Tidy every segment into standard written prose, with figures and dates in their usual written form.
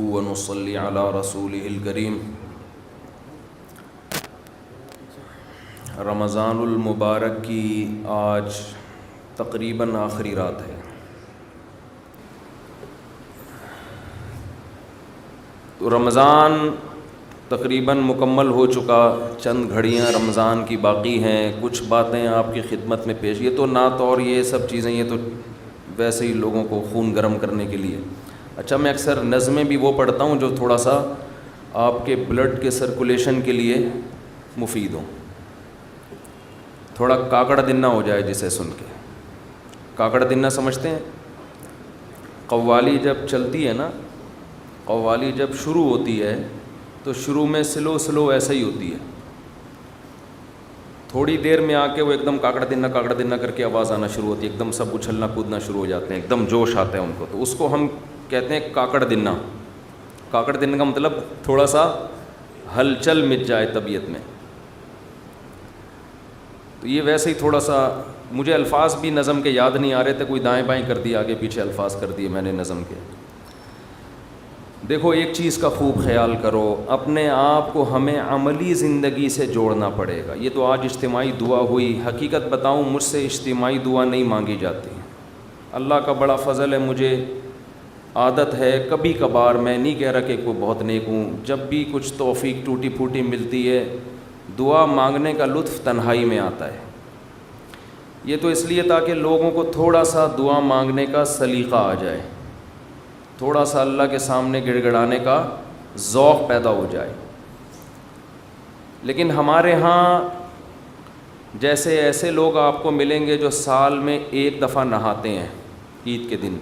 ونصلي على رسوله الكريم. رمضان المبارک کی آج تقریباً آخری رات ہے. تو رمضان تقریباً مکمل ہو چکا، چند گھڑیاں رمضان کی باقی ہیں. کچھ باتیں آپ کی خدمت میں پیش، یہ تو نعت اور یہ سب چیزیں یہ تو ویسے ہی لوگوں کو خون گرم کرنے کے لیے. اچھا، میں اکثر نظمیں بھی وہ پڑھتا ہوں جو تھوڑا سا آپ کے بلڈ کے سرکولیشن کے لیے مفید ہوں، تھوڑا کاکڑ دنہ ہو جائے جسے سن کے. کاکڑ دنہ سمجھتے ہیں؟ قوالی جب چلتی ہے نا، قوالی جب شروع ہوتی ہے تو شروع میں سلو ایسا ہی ہوتی ہے. تھوڑی دیر میں آ کے وہ ایک دم کاکڑ دنہ کر کے آواز آنا شروع ہوتی ہے، ایک دم سب اچھلنا کودنا شروع ہو جاتے ہیں، ایک دم جوش آتا ہے ان کو. تو اس کو ہم کہتے ہیں کاکڑ دنہ. کاکڑ دنہ کا مطلب تھوڑا سا ہلچل مچ جائے طبیعت میں. تو یہ ویسے ہی تھوڑا سا، مجھے الفاظ بھی نظم کے یاد نہیں آ رہے تھے، کوئی دائیں بائیں کر دی، آگے پیچھے الفاظ کر دیے میں نے نظم کے. دیکھو، ایک چیز کا خوب خیال کرو، اپنے آپ کو ہمیں عملی زندگی سے جوڑنا پڑے گا. یہ تو آج اجتماعی دعا ہوئی، حقیقت بتاؤں مجھ سے اجتماعی دعا نہیں مانگی جاتی. اللہ کا بڑا فضل ہے، مجھے عادت ہے کبھی کبھار، میں نہیں کہہ رہا کہ کوئی بہت نیک ہوں، جب بھی کچھ توفیق ٹوٹی پھوٹی ملتی ہے دعا مانگنے کا لطف تنہائی میں آتا ہے. یہ تو اس لیے تاکہ لوگوں کو تھوڑا سا دعا مانگنے کا سلیقہ آ جائے، تھوڑا سا اللہ کے سامنے گڑ گڑانے کا ذوق پیدا ہو جائے. لیکن ہمارے ہاں جیسے ایسے لوگ آپ کو ملیں گے جو سال میں ایک دفعہ نہاتے ہیں عید کے دن،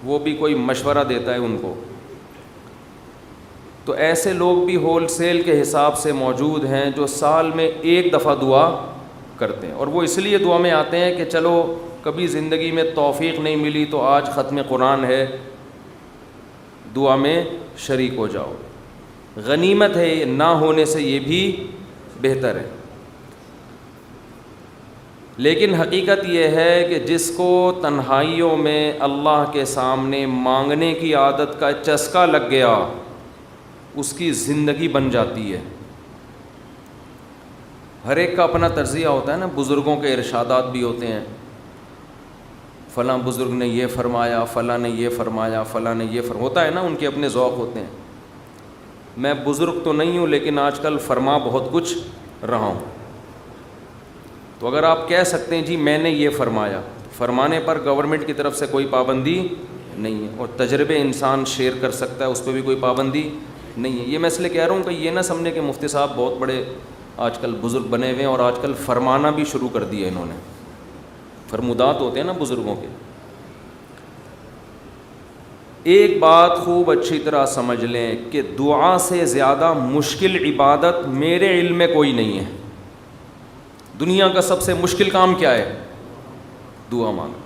وہ بھی کوئی مشورہ دیتا ہے ان کو. تو ایسے لوگ بھی ہول سیل کے حساب سے موجود ہیں جو سال میں ایک دفعہ دعا کرتے ہیں. اور وہ اس لیے دعا میں آتے ہیں کہ چلو کبھی زندگی میں توفیق نہیں ملی تو آج ختم قرآن ہے، دعا میں شریک ہو جاؤ. غنیمت ہے، نہ ہونے سے یہ بھی بہتر ہے. لیکن حقیقت یہ ہے کہ جس کو تنہائیوں میں اللہ کے سامنے مانگنے کی عادت کا چسکا لگ گیا، اس کی زندگی بن جاتی ہے. ہر ایک کا اپنا تجزیہ ہوتا ہے نا، بزرگوں کے ارشادات بھی ہوتے ہیں، فلاں بزرگ نے یہ فرمایا، فلاں نے یہ فرمایا، فلاں نے یہ ہوتا ہے نا، ان کے اپنے ذوق ہوتے ہیں. میں بزرگ تو نہیں ہوں لیکن آج کل فرما بہت کچھ رہا ہوں. تو اگر آپ کہہ سکتے ہیں جی میں نے یہ فرمایا، فرمانے پر گورنمنٹ کی طرف سے کوئی پابندی نہیں ہے، اور تجربے انسان شیئر کر سکتا ہے، اس پہ بھی کوئی پابندی نہیں ہے. یہ میں اس لیے کہہ رہا ہوں کہ یہ نہ سمجھے کہ مفتی صاحب بہت بڑے آج کل بزرگ بنے ہوئے ہیں اور آج کل فرمانا بھی شروع کر دیا انہوں نے. فرمودات ہوتے ہیں نا بزرگوں کے. ایک بات خوب اچھی طرح سمجھ لیں کہ دعا سے زیادہ مشکل عبادت میرے علم میں کوئی نہیں ہے. دنیا کا سب سے مشکل کام کیا ہے؟ دعا مانگنا.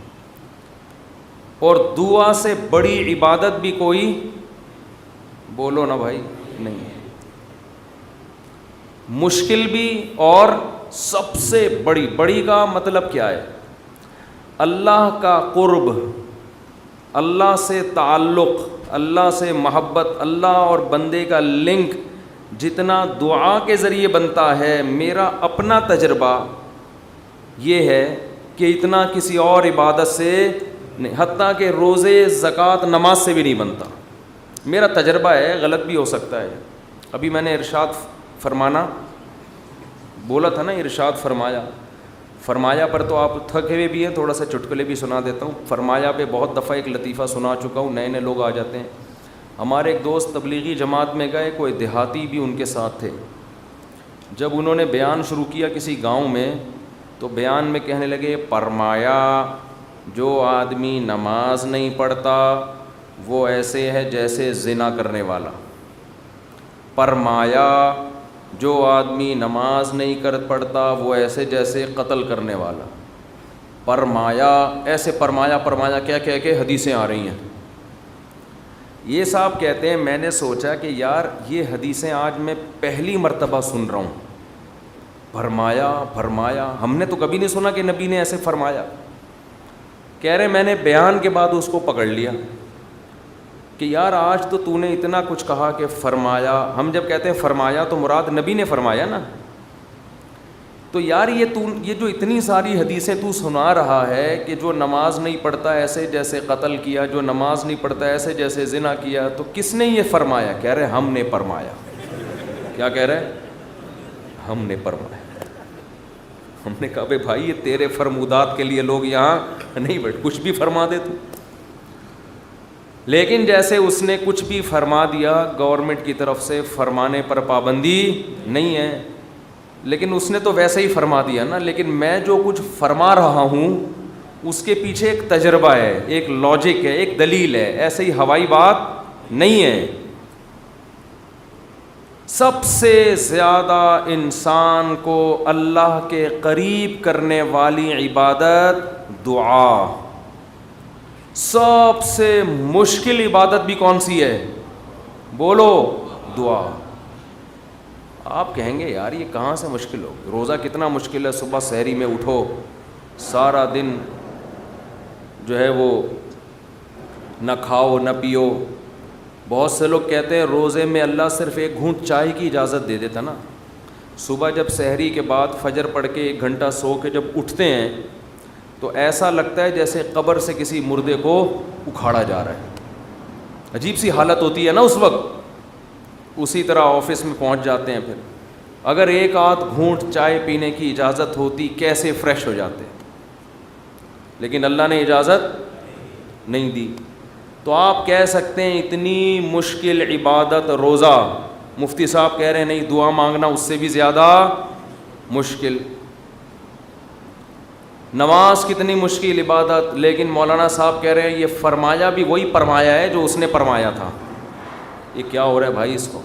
اور دعا سے بڑی عبادت بھی کوئی، بولو نا بھائی، نہیں ہے. مشکل بھی اور سب سے بڑی کا مطلب کیا ہے؟ اللہ کا قرب، اللہ سے تعلق، اللہ سے محبت، اللہ اور بندے کا لنک جتنا دعا کے ذریعے بنتا ہے، میرا اپنا تجربہ یہ ہے کہ اتنا کسی اور عبادت سے نہیں، حتیٰ کہ روزے، زکوٰۃ، نماز سے بھی نہیں بنتا. میرا تجربہ ہے، غلط بھی ہو سکتا ہے. ابھی میں نے ارشاد فرمانا بولا تھا نا، ارشاد فرمایا پر تو آپ تھکے ہوئے بھی ہیں، تھوڑا سا چٹکلے بھی سنا دیتا ہوں. فرمایا پہ بہت دفعہ ایک لطیفہ سنا چکا ہوں، نئے لوگ آ جاتے ہیں. ہمارے ایک دوست تبلیغی جماعت میں گئے، کوئی دیہاتی بھی ان کے ساتھ تھے. جب انہوں نے بیان شروع کیا کسی گاؤں میں، تو بیان میں کہنے لگے، فرمایا جو آدمی نماز نہیں پڑھتا وہ ایسے ہے جیسے زنا کرنے والا. فرمایا جو آدمی نماز نہیں پڑھتا وہ ایسے جیسے قتل کرنے والا. فرمایا ایسے فرمایا کیا کہہ کے حدیثیں آ رہی ہیں. یہ صاحب کہتے ہیں میں نے سوچا کہ یار یہ حدیثیں آج میں پہلی مرتبہ سن رہا ہوں. فرمایا ہم نے تو کبھی نہیں سنا کہ نبی نے ایسے فرمایا. کہہ رہے میں نے بیان کے بعد اس کو پکڑ لیا کہ یار آج تو نے اتنا کچھ کہا کہ فرمایا. ہم جب کہتے ہیں فرمایا تو مراد نبی نے فرمایا نا. تو یار یہ جو اتنی ساری حدیثیں تو سنا رہا ہے کہ جو نماز نہیں پڑھتا ایسے جیسے قتل کیا, جو نماز نہیں پڑھتا ایسے جیسے زنا کیا, تو کس نے یہ فرمایا؟ کہہ رہے ہم نے فرمایا. کیا کہہ رہے؟ ہم نے فرمایا. ہم نے کہا بھائی یہ تیرے فرمودات کے لیے لوگ یہاں نہیں بیٹھ, کچھ بھی فرما دے تو. لیکن جیسے اس نے کچھ بھی فرما دیا, گورنمنٹ کی طرف سے فرمانے پر پابندی نہیں ہے, لیکن اس نے تو ویسے ہی فرما دیا نا. لیکن میں جو کچھ فرما رہا ہوں اس کے پیچھے ایک تجربہ ہے, ایک لاجک ہے, ایک دلیل ہے, ایسے ہی ہوائی بات نہیں ہے. سب سے زیادہ انسان کو اللہ کے قریب کرنے والی عبادت دعا. سب سے مشکل عبادت بھی کون سی ہے؟ بولو, دعا. آپ کہیں گے یار یہ کہاں سے مشکل ہو, روزہ کتنا مشکل ہے, صبح سحری میں اٹھو, سارا دن جو ہے وہ نہ کھاؤ نہ پیو. بہت سے لوگ کہتے ہیں روزے میں اللہ صرف ایک گھونٹ چائے کی اجازت دے دیتا نا. صبح جب سحری کے بعد فجر پڑھ کے 1 گھنٹہ سو کے جب اٹھتے ہیں تو ایسا لگتا ہے جیسے قبر سے کسی مردے کو اکھاڑا جا رہا ہے. عجیب سی حالت ہوتی ہے نا اس وقت. اسی طرح آفس میں پہنچ جاتے ہیں, پھر اگر 1 آدھ گھونٹ چائے پینے کی اجازت ہوتی کیسے فریش ہو جاتے, لیکن اللہ نے اجازت نہیں دی. تو آپ کہہ سکتے ہیں اتنی مشکل عبادت روزہ, مفتی صاحب کہہ رہے ہیں نہیں, دعا مانگنا اس سے بھی زیادہ مشکل. نماز کتنی مشکل عبادت, لیکن مولانا صاحب کہہ رہے ہیں یہ فرمایا بھی وہی فرمایا ہے جو اس نے فرمایا تھا. یہ کیا ہو رہا ہے بھائی؟ اس کو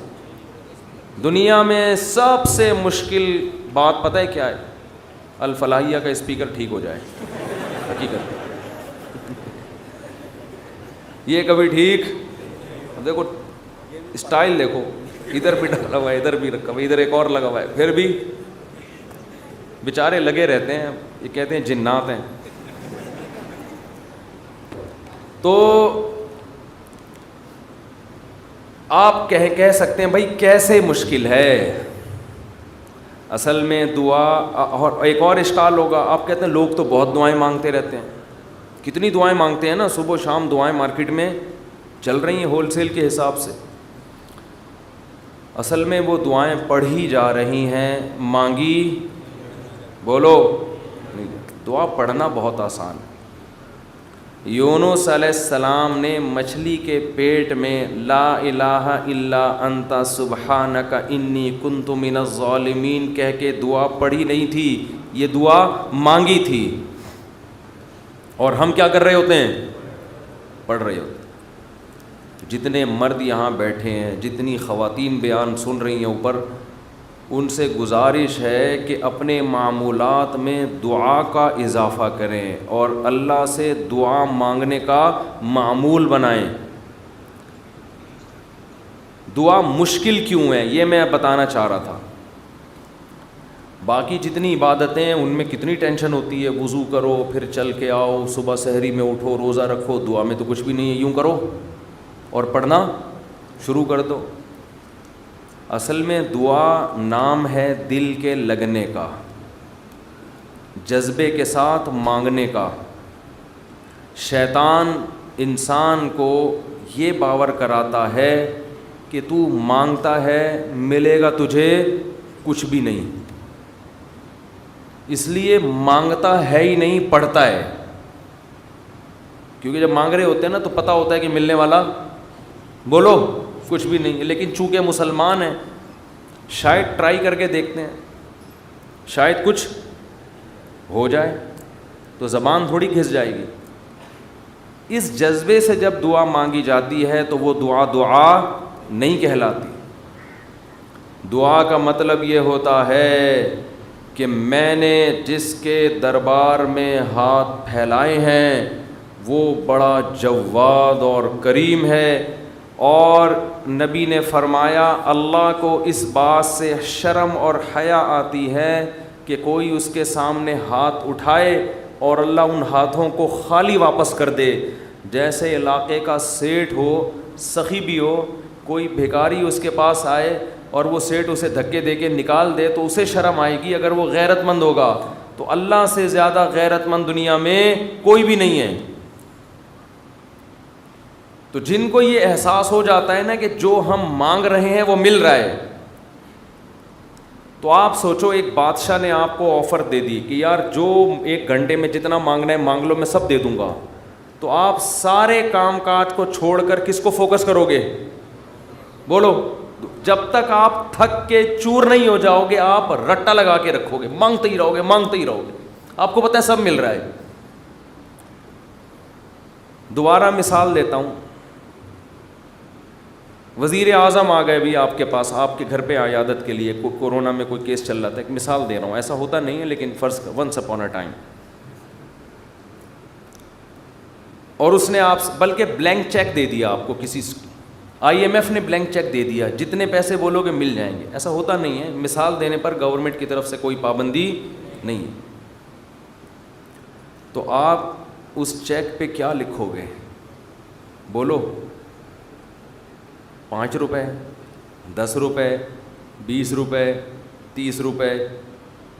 دنیا میں سب سے مشکل بات پتہ ہے کیا ہے؟ الفلاحیہ کا اسپیکر ٹھیک ہو جائے. حقیقت یہ کبھی ٹھیک, دیکھو اسٹائل دیکھو, ادھر بھی ڈالا ہوا ہے, ادھر بھی رکھا ہوا ہے, ادھر ایک اور لگا ہوا ہے, پھر بھی بیچارے لگے رہتے ہیں. یہ کہتے ہیں جنات ہیں. تو آپ کہہ سکتے ہیں بھائی کیسے مشکل ہے. اصل میں دعا, اور ایک اور اشکال ہوگا, آپ کہتے ہیں لوگ تو بہت دعائیں مانگتے رہتے ہیں. کتنی دعائیں مانگتے ہیں نا, صبح و شام دعائیں مارکیٹ میں چل رہی ہیں ہول سیل کے حساب سے. اصل میں وہ دعائیں پڑھی جا رہی ہیں, مانگی بولو نہیں. دعا پڑھنا بہت آسان ہے. یونس علیہ السلام نے مچھلی کے پیٹ میں لا الہ الا انت سبحانک انی کنت من الظالمین کہہ کے دعا پڑھی نہیں تھی, یہ دعا مانگی تھی. اور ہم کیا کر رہے ہوتے ہیں؟ پڑھ رہے ہوتے ہیں. جتنے مرد یہاں بیٹھے ہیں, جتنی خواتین بیان سن رہی ہیں اوپر, ان سے گزارش ہے کہ اپنے معمولات میں دعا کا اضافہ کریں اور اللہ سے دعا مانگنے کا معمول بنائیں. دعا مشکل کیوں ہے یہ میں بتانا چاہ رہا تھا. باقی جتنی عبادتیں ہیں ان میں کتنی ٹینشن ہوتی ہے, وضو کرو پھر چل کے آؤ, صبح سحری میں اٹھو, روزہ رکھو. دعا میں تو کچھ بھی نہیں ہے, یوں کرو اور پڑھنا شروع کر دو. اصل میں دعا نام ہے دل کے لگنے کا, جذبے کے ساتھ مانگنے کا. شیطان انسان کو یہ باور کراتا ہے کہ تو مانگتا ہے ملے گا تجھے کچھ بھی نہیں, اس لیے مانگتا ہے ہی نہیں, پڑھتا ہے. کیونکہ جب مانگ رہے ہوتے ہیں نا تو پتہ ہوتا ہے کہ ملنے والا بولو کچھ بھی نہیں. لیکن چونکہ مسلمان ہیں شاید ٹرائی کر کے دیکھتے ہیں, شاید کچھ ہو جائے, تو زبان تھوڑی گھس جائے گی. اس جذبے سے جب دعا مانگی جاتی ہے تو وہ دعا نہیں کہلاتی. دعا کا مطلب یہ ہوتا ہے کہ میں نے جس کے دربار میں ہاتھ پھیلائے ہیں وہ بڑا جواد اور کریم ہے. اور نبی نے فرمایا اللہ کو اس بات سے شرم اور حیا آتی ہے کہ کوئی اس کے سامنے ہاتھ اٹھائے اور اللہ ان ہاتھوں کو خالی واپس کر دے. جیسے علاقے کا سیٹھ ہو, سخی بھی ہو, کوئی بھکاری اس کے پاس آئے اور وہ سیٹھ اسے دھکے دے کے نکال دے تو اسے شرم آئے گی اگر وہ غیرت مند ہوگا. تو اللہ سے زیادہ غیرت مند دنیا میں کوئی بھی نہیں ہے. تو جن کو یہ احساس ہو جاتا ہے نا کہ جو ہم مانگ رہے ہیں وہ مل رہا ہے, تو آپ سوچو ایک بادشاہ نے آپ کو آفر دے دی کہ یار جو 1 گھنٹے میں جتنا مانگنا ہے مانگ لو, میں سب دے دوں گا. تو آپ سارے کام کاج کو چھوڑ کر کس کو فوکس کرو گے؟ بولو. جب تک آپ تھک کے چور نہیں ہو جاؤ گے آپ رٹا لگا کے رکھو گے, مانگتے ہی رہو گے, مانگتے ہی رہو گے. آپ کو پتہ ہے سب مل رہا ہے. دوبارہ مثال دیتا ہوں. وزیر اعظم آ گئے بھی آپ کے پاس, آپ کے گھر پہ عیادت کے لیے, کورونا میں کوئی کیس چل رہا تھا, ایک مثال دے رہا ہوں, ایسا ہوتا نہیں ہے لیکن فرض ونس اپون اے ٹائم. اور اس نے آپ بلکہ بلینک چیک دے دیا آپ کو, کسی IMF نے بلینک چیک دے دیا, جتنے پیسے بولو گے مل جائیں گے. ایسا ہوتا نہیں ہے. مثال دینے پر گورنمنٹ کی طرف سے کوئی پابندی نہیں. تو آپ اس چیک پہ کیا لکھو گے؟ بولو. 5 روپے, 10 روپے, 20 روپے, 30 روپے.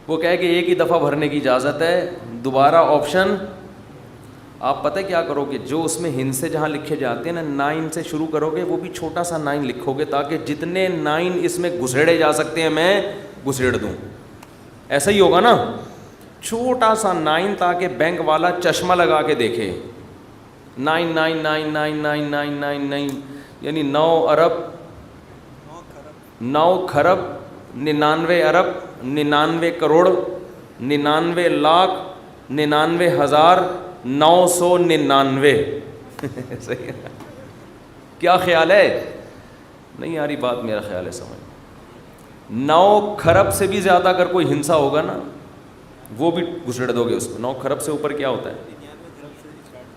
وہ کہے کہ ایک ہی دفعہ بھرنے کی اجازت ہے, دوبارہ آپشن. آپ پتہ کیا کرو گے؟ جو اس میں ہند سے جہاں لکھے جاتے ہیں نا, 9 سے شروع کرو گے, وہ بھی چھوٹا سا 9 لکھو گے تاکہ جتنے 9 اس میں گھسیڑے جا سکتے ہیں میں گھسیڑ دوں. ایسا ہی ہوگا نا, چھوٹا سا 9 تاکہ بینک والا چشمہ لگا کے دیکھے. 9 یعنی 9 ارب 9 کھرب 99 ارب 99 کروڑ 99 لاکھ 99,999. صحیح ہے. کیا خیال ہے؟ نہیں آ رہی بات, میرا خیال ہے سمجھ. 9 کھرب سے بھی زیادہ اگر کوئی ہنسا ہوگا نا وہ بھی گھسڑ دو گے اس کو. 9 کھرب سے اوپر کیا ہوتا ہے؟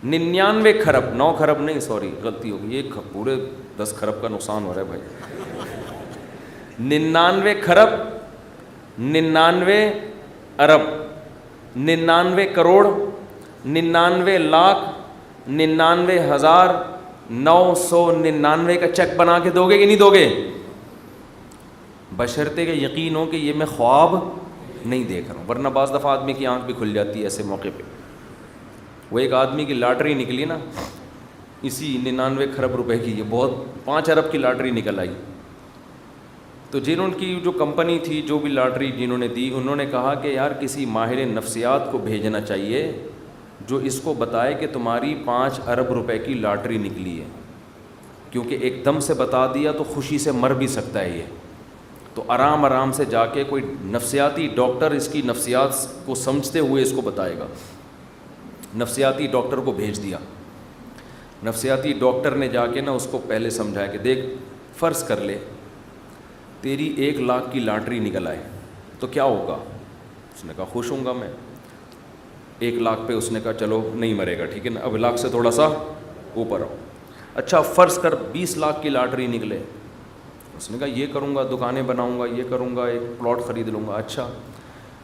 99 کھرب. 9 کھرب نہیں, سوری غلطی ہوگی, یہ پورے 10 کھرب کا نقصان ہو رہا ہے بھائی. 99 کھرب 99 ارب 99 کروڑ 99 لاکھ 99,999 کا چیک بنا کے دو گے کہ نہیں دو گے؟ بشرطے کہ یقین ہو کہ یہ میں خواب نہیں دیکھ رہا ہوں, ورنہ بعض دفعہ آدمی کی آنکھ بھی کھل جاتی ہے ایسے موقع پہ. وہ ایک آدمی کی لاٹری نکلی نا, اسی 99 کھرب روپے کی, یہ بہت 5 ارب کی لاٹری نکل آئی. تو جنہوں کی جو کمپنی تھی, جو بھی لاٹری جنہوں نے دی, انہوں نے کہا کہ یار کسی ماہر نفسیات کو بھیجنا چاہیے جو اس کو بتائے کہ تمہاری 5 ارب روپے کی لاٹری نکلی ہے, کیونکہ ایک دم سے بتا دیا تو خوشی سے مر بھی سکتا ہے یہ. تو آرام آرام سے جا کے کوئی نفسیاتی ڈاکٹر اس کی نفسیات کو سمجھتے ہوئے اس کو بتائے گا. نفسیاتی ڈاکٹر کو بھیج دیا. نفسیاتی ڈاکٹر نے جا کے نا اس کو پہلے سمجھایا کہ دیکھ, فرض کر لے تیری 1 لاکھ کی لاٹری نکل آئے تو کیا ہوگا؟ اس نے کہا خوش ہوں گا میں. 1 لاکھ پہ اس نے کہا چلو نہیں مرے گا, ٹھیک ہے نا, اب لاکھ سے تھوڑا سا اوپر آؤ. اچھا فرض کر 20 لاکھ کی لاٹری نکلے. اس نے کہا یہ کروں گا, دکانیں بناؤں گا, یہ کروں گا, ایک پلاٹ خرید لوں گا. اچھا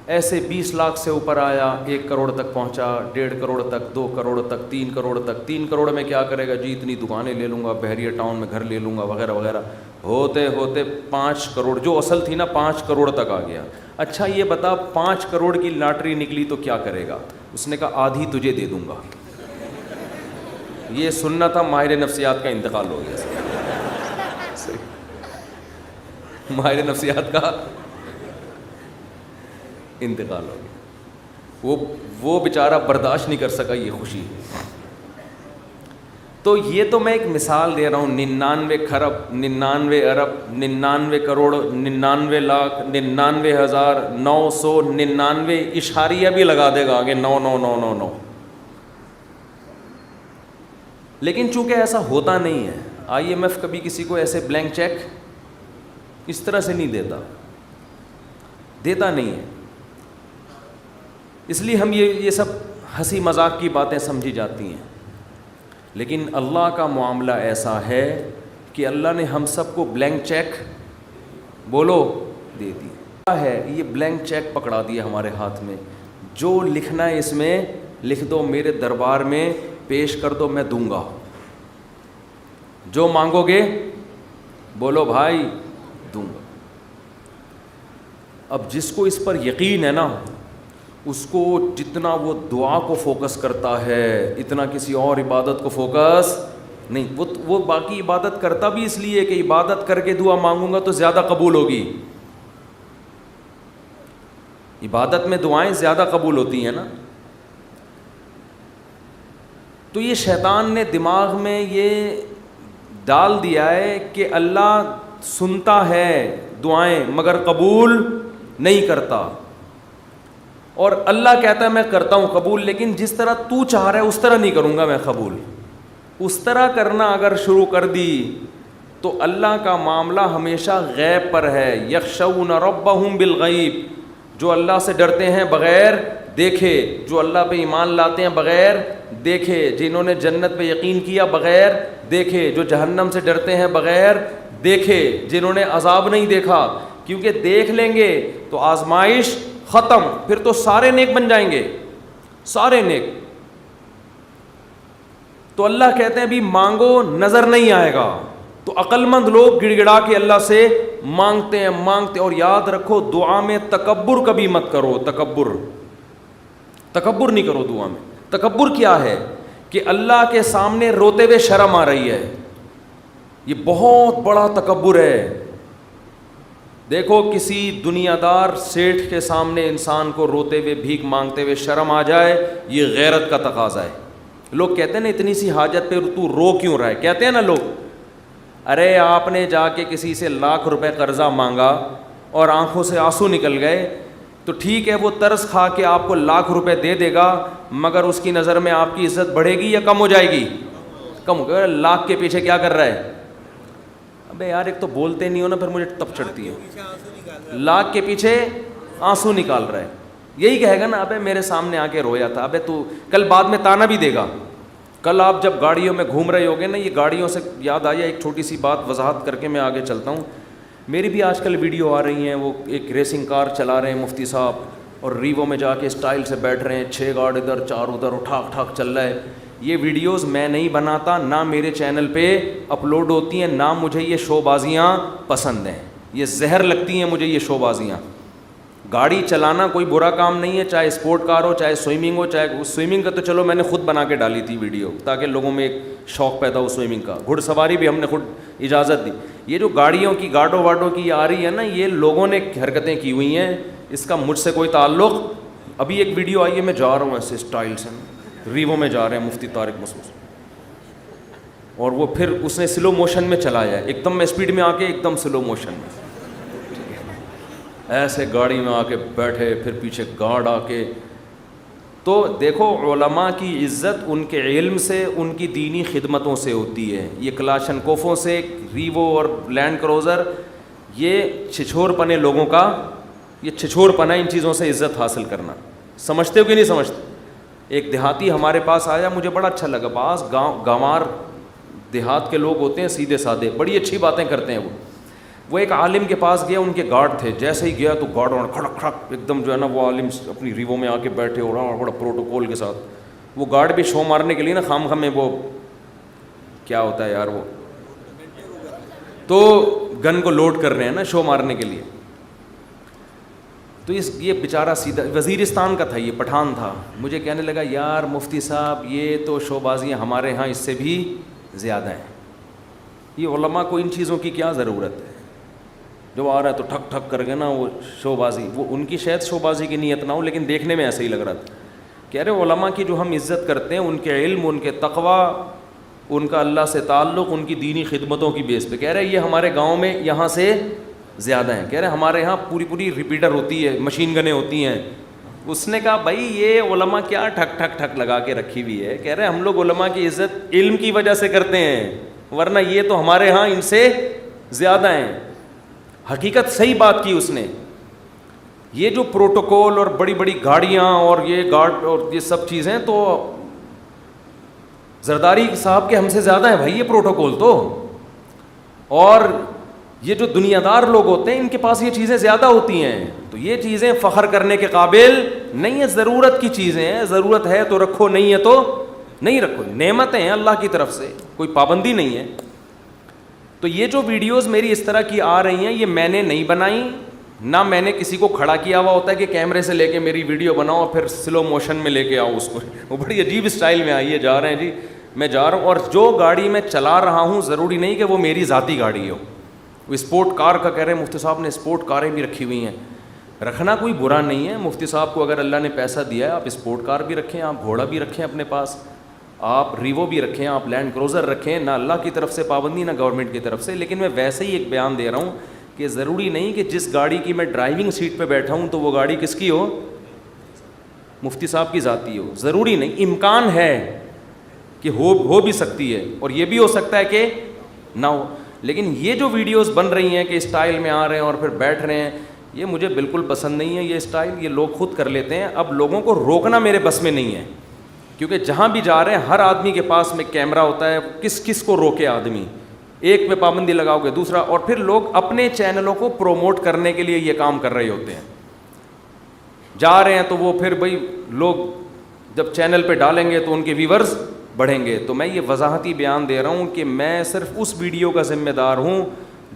ایسے 20 لاکھ سے اوپر آیا, 1 کروڑ تک پہنچا, 1.5 کروڑ تک, 2 کروڑ تک, 3 کروڑ تک. 3 کروڑ میں کیا کرے گا جی, اتنی دکانیں لے لوں گا, بحریہ ٹاؤن میں گھر لے لوں گا, وغیرہ وغیرہ. ہوتے ہوتے 5 کروڑ, جو اصل تھی نا 5 کروڑ تک آ گیا. اچھا یہ بتا 5 کروڑ کی لاٹری نکلی تو کیا کرے گا؟ اس نے کہا آدھی تجھے دے دوں گا. یہ سننا تھا, ماہر نفسیات کا انتقال ہو گیا. ماہر نفسیات کا انتقال ہو گیا. وہ بیچارہ برداشت نہیں کر سکا یہ خوشی. تو یہ تو میں ایک مثال دے رہا ہوں. 99 کھرب 99 ارب 99 کروڑ 99 لاکھ 99,999 اشاریہ بھی لگا دے گا آگے 99999. لیکن چونکہ ایسا ہوتا نہیں ہے, IMF کبھی کسی کو ایسے بلینک چیک اس طرح سے نہیں دیتا نہیں ہے. اس لیے ہم یہ سب ہنسی مذاق کی باتیں سمجھی جاتی ہیں. لیکن اللہ کا معاملہ ایسا ہے کہ اللہ نے ہم سب کو بلینک چیک بولو دے دی ہے. یہ بلینک چیک پکڑا دیا ہمارے ہاتھ میں, جو لکھنا ہے اس میں لکھ دو میرے دربار میں پیش کر دو، میں دوں گا، جو مانگو گے بولو بھائی دوں گا۔ اب جس کو اس پر یقین ہے نا، اس کو جتنا وہ دعا کو فوکس کرتا ہے اتنا کسی اور عبادت کو فوکس نہیں۔ وہ باقی عبادت کرتا بھی اس لیے کہ عبادت کر کے دعا مانگوں گا تو زیادہ قبول ہوگی، عبادت میں دعائیں زیادہ قبول ہوتی ہیں نا۔ تو یہ شیطان نے دماغ میں یہ ڈال دیا ہے کہ اللہ سنتا ہے دعائیں مگر قبول نہیں کرتا، اور اللہ کہتا ہے میں کرتا ہوں قبول، لیکن جس طرح تو چاہ رہا ہے اس طرح نہیں کروں گا میں قبول۔ اس طرح کرنا اگر شروع کر دی تو اللہ کا معاملہ ہمیشہ غیب پر ہے۔ یخشون ربہم بالغیب، جو اللہ سے ڈرتے ہیں بغیر دیکھے، جو اللہ پہ ایمان لاتے ہیں بغیر دیکھے، جنہوں نے جنت پہ یقین کیا بغیر دیکھے، جو جہنم سے ڈرتے ہیں بغیر دیکھے، جنہوں نے عذاب نہیں دیکھا، کیونکہ دیکھ لیں گے تو آزمائش ختم، پھر تو سارے نیک بن جائیں گے، سارے نیک۔ تو اللہ کہتے ہیں بھی مانگو نظر نہیں آئے گا، تو عقل مند لوگ گڑ گڑا کے اللہ سے مانگتے ہیں مانگتے، اور یاد رکھو دعا میں تکبر کبھی مت کرو، تکبر نہیں کرو دعا میں۔ تکبر کیا ہے کہ اللہ کے سامنے روتے ہوئے شرم آ رہی ہے، یہ بہت بڑا تکبر ہے۔ دیکھو کسی دنیا دار سیٹھ کے سامنے انسان کو روتے ہوئے بھیک مانگتے ہوئے شرم آ جائے، یہ غیرت کا تقاضا ہے۔ لوگ کہتے ہیں نا اتنی سی حاجت پہ تو رو کیوں رہا ہے، کہتے ہیں نا لوگ، ارے آپ نے جا کے کسی سے لاکھ روپے قرضہ مانگا اور آنکھوں سے آنسو نکل گئے تو ٹھیک ہے وہ ترس کھا کے آپ کو لاکھ روپے دے دے گا، مگر اس کی نظر میں آپ کی عزت بڑھے گی یا کم ہو جائے گی؟ کم ہو گیا۔ لاکھ کے پیچھے کیا کر رہا ہے؟ ابے یار ایک تو بولتے نہیں ہو نا، پھر مجھے تب چڑھتی ہے۔ لاکھ کے پیچھے آنسو نکال رہا ہے، یہی کہے گا نا ابے میرے سامنے آ کے رویا تھا، ابے تو کل بعد میں تانا بھی دے گا۔ کل آپ جب گاڑیوں میں گھوم رہے ہوگے نا، یہ گاڑیوں سے یاد آیا ایک چھوٹی سی بات وضاحت کر کے میں آگے چلتا ہوں۔ میری بھی آج کل ویڈیو آ رہی ہیں، وہ ایک ریسنگ کار چلا رہے ہیں مفتی صاحب اور ریوو میں جا کے اسٹائل سے بیٹھ رہے ہیں، 6 گارڈ ادھر 4 ادھر، ٹھاک ٹھاک چل رہا ہے۔ یہ ویڈیوز میں نہیں بناتا، نہ میرے چینل پہ اپلوڈ ہوتی ہیں، نہ مجھے یہ شو بازیاں پسند ہیں، یہ زہر لگتی ہیں مجھے یہ شو بازیاں۔ گاڑی چلانا کوئی برا کام نہیں ہے، چاہے اسپورٹ کار ہو، چاہے سوئمنگ ہو، چاہے سوئمنگ کا تو چلو میں نے خود بنا کے ڈالی تھی ویڈیو تاکہ لوگوں میں ایک شوق پیدا ہو سوئمنگ کا، گھڑ سواری بھی ہم نے خود اجازت دی۔ یہ جو گاڑیوں کی گاڑوں واڈوں کی آ رہی ہے نا، یہ لوگوں نے حرکتیں کی ہوئی ہیں، اس کا مجھ سے کوئی تعلق۔ ابھی ایک ویڈیو آئی ہے، میں جا رہا ہوں ایسے اسٹائل سے، ریوو میں جا رہے ہیں مفتی طارق مسعود، اور وہ پھر اس نے سلو موشن میں چلایا ہے، ایک دم میں اسپیڈ میں آ کے ایک دم سلو موشن میں ایسے گاڑی میں آ کے بیٹھے، پھر پیچھے گارڈ آ کے۔ تو دیکھو علماء کی عزت ان کے علم سے، ان کی دینی خدمتوں سے ہوتی ہے۔ یہ کلاشن کوفوں سے، ریوو اور لینڈ کروزر، یہ چھچور پنے لوگوں کا، یہ چھچور پنا ان چیزوں سے عزت حاصل کرنا۔ سمجھتے ہو کہ نہیں سمجھتے؟ ایک دیہاتی ہمارے پاس آیا، مجھے بڑا اچھا لگا۔ بعض گاوار دیہات کے لوگ ہوتے ہیں سیدھے سادے، بڑی اچھی باتیں کرتے ہیں۔ وہ ایک عالم کے پاس گیا، ان کے گارڈ تھے، جیسے ہی گیا تو گارڈ کھڑک کھڑک ایک دم جو ہے نا، وہ عالم اپنی ریوو میں آ کے بیٹھے اور بڑا پروٹوکول کے ساتھ۔ وہ گارڈ بھی شو مارنے کے لیے نا، خام خام میں وہ کیا ہوتا ہے یار، وہ تو گن کو لوڈ کر رہے ہیں نا شو مارنے کے لیے۔ تو یہ بیچارہ سیدھا وزیرستان کا تھا، یہ پٹھان تھا۔ مجھے کہنے لگا یار مفتی صاحب یہ تو شو بازیاں ہمارے ہاں اس سے بھی زیادہ ہیں، یہ علماء کو ان چیزوں کی کیا ضرورت ہے؟ جو آ رہا ہے تو ٹھک ٹھک کر کے نا وہ شو بازی، وہ ان کی شاید شو بازی کی نیت نہ ہو، لیکن دیکھنے میں ایسے ہی لگ رہا تھا۔ کہہ رہے علماء کی جو ہم عزت کرتے ہیں، ان کے علم، ان کے تقوی، ان کا اللہ سے تعلق، ان کی دینی خدمتوں کی بیس پہ، کہہ رہے یہ ہمارے گاؤں میں یہاں سے زیادہ ہیں۔ کہہ رہے ہمارے یہاں پوری ریپیٹر ہوتی ہے، مشین گنیں ہوتی ہیں۔ اس نے کہا بھائی یہ علماء کیا ٹھک ٹھک ٹھک لگا کے رکھی ہوئی ہے؟ کہہ رہے ہم لوگ علماء کی عزت علم کی وجہ سے کرتے ہیں، ورنہ یہ تو ہمارے ہاں ان سے زیادہ ہیں۔ حقیقت صحیح بات کی اس نے۔ یہ جو پروٹوکول اور بڑی بڑی گاڑیاں اور یہ گارڈ اور یہ سب چیزیں تو زرداری صاحب کے ہم سے زیادہ ہیں بھائی یہ پروٹوکول تو، اور یہ جو دنیا دار لوگ ہوتے ہیں ان کے پاس یہ چیزیں زیادہ ہوتی ہیں، تو یہ چیزیں فخر کرنے کے قابل نہیں ہے, ضرورت کی چیزیں ہیں, ضرورت ہے تو رکھو, نہیں ہے تو نہیں رکھو, نعمتیں ہیں اللہ کی طرف سے, کوئی پابندی نہیں ہے. تو یہ جو ویڈیوز میری اس طرح کی آ رہی ہیں, یہ میں نے نہیں بنائی, نہ میں نے کسی کو کھڑا کیا ہوا ہوتا ہے کہ کیمرے سے لے کے میری ویڈیو بناؤ پھر سلو موشن میں لے کے آؤ اس کو. وہ بڑی عجیب اسٹائل میں آئی ہے, جا رہے ہیں جی میں جا رہا ہوں, اور جو گاڑی میں چلا رہا ہوں ضروری نہیں کہ وہ میری ذاتی گاڑی ہو. وہ اسپورٹ کار کا کہہ رہے ہیں مفتی صاحب نے اسپورٹ کاریں بھی رکھی ہوئی ہیں, رکھنا کوئی برا نہیں ہے. مفتی صاحب کو اگر اللہ نے پیسہ دیا ہے, آپ اسپورٹ کار بھی رکھیں, آپ گھوڑا بھی رکھیں اپنے پاس, آپ ریوو بھی رکھیں, آپ لینڈ کروزر رکھیں, نہ اللہ کی طرف سے پابندی نہ گورنمنٹ کی طرف سے. لیکن میں ویسے ہی ایک بیان دے رہا ہوں کہ ضروری نہیں کہ جس گاڑی کی میں ڈرائیونگ سیٹ پہ بیٹھا ہوں تو وہ گاڑی کس کی ہو, مفتی صاحب کی ذاتی ہو. ضروری نہیں, امکان ہے کہ ہو بھی سکتی ہے, اور یہ بھی ہو سکتا ہے کہ نہ ہو. لیکن یہ جو ویڈیوز بن رہی ہیں کہ اسٹائل میں آ رہے ہیں اور پھر بیٹھ رہے ہیں, یہ مجھے بالکل پسند نہیں ہے. یہ اسٹائل یہ لوگ خود کر لیتے ہیں. اب لوگوں کو روکنا میرے بس میں نہیں ہے, کیونکہ جہاں بھی جا رہے ہیں ہر آدمی کے پاس میں کیمرہ ہوتا ہے. کس کو روکے آدمی, ایک پہ پابندی لگاؤ گے دوسرا, اور پھر لوگ اپنے چینلوں کو پروموٹ کرنے کے لیے یہ کام کر رہے ہوتے ہیں. جا رہے ہیں تو وہ پھر بھائی لوگ جب چینل پہ ڈالیں گے تو ان کے ویورز بڑھیں گے. تو میں یہ وضاحتی بیان دے رہا ہوں کہ میں صرف اس ویڈیو کا ذمہ دار ہوں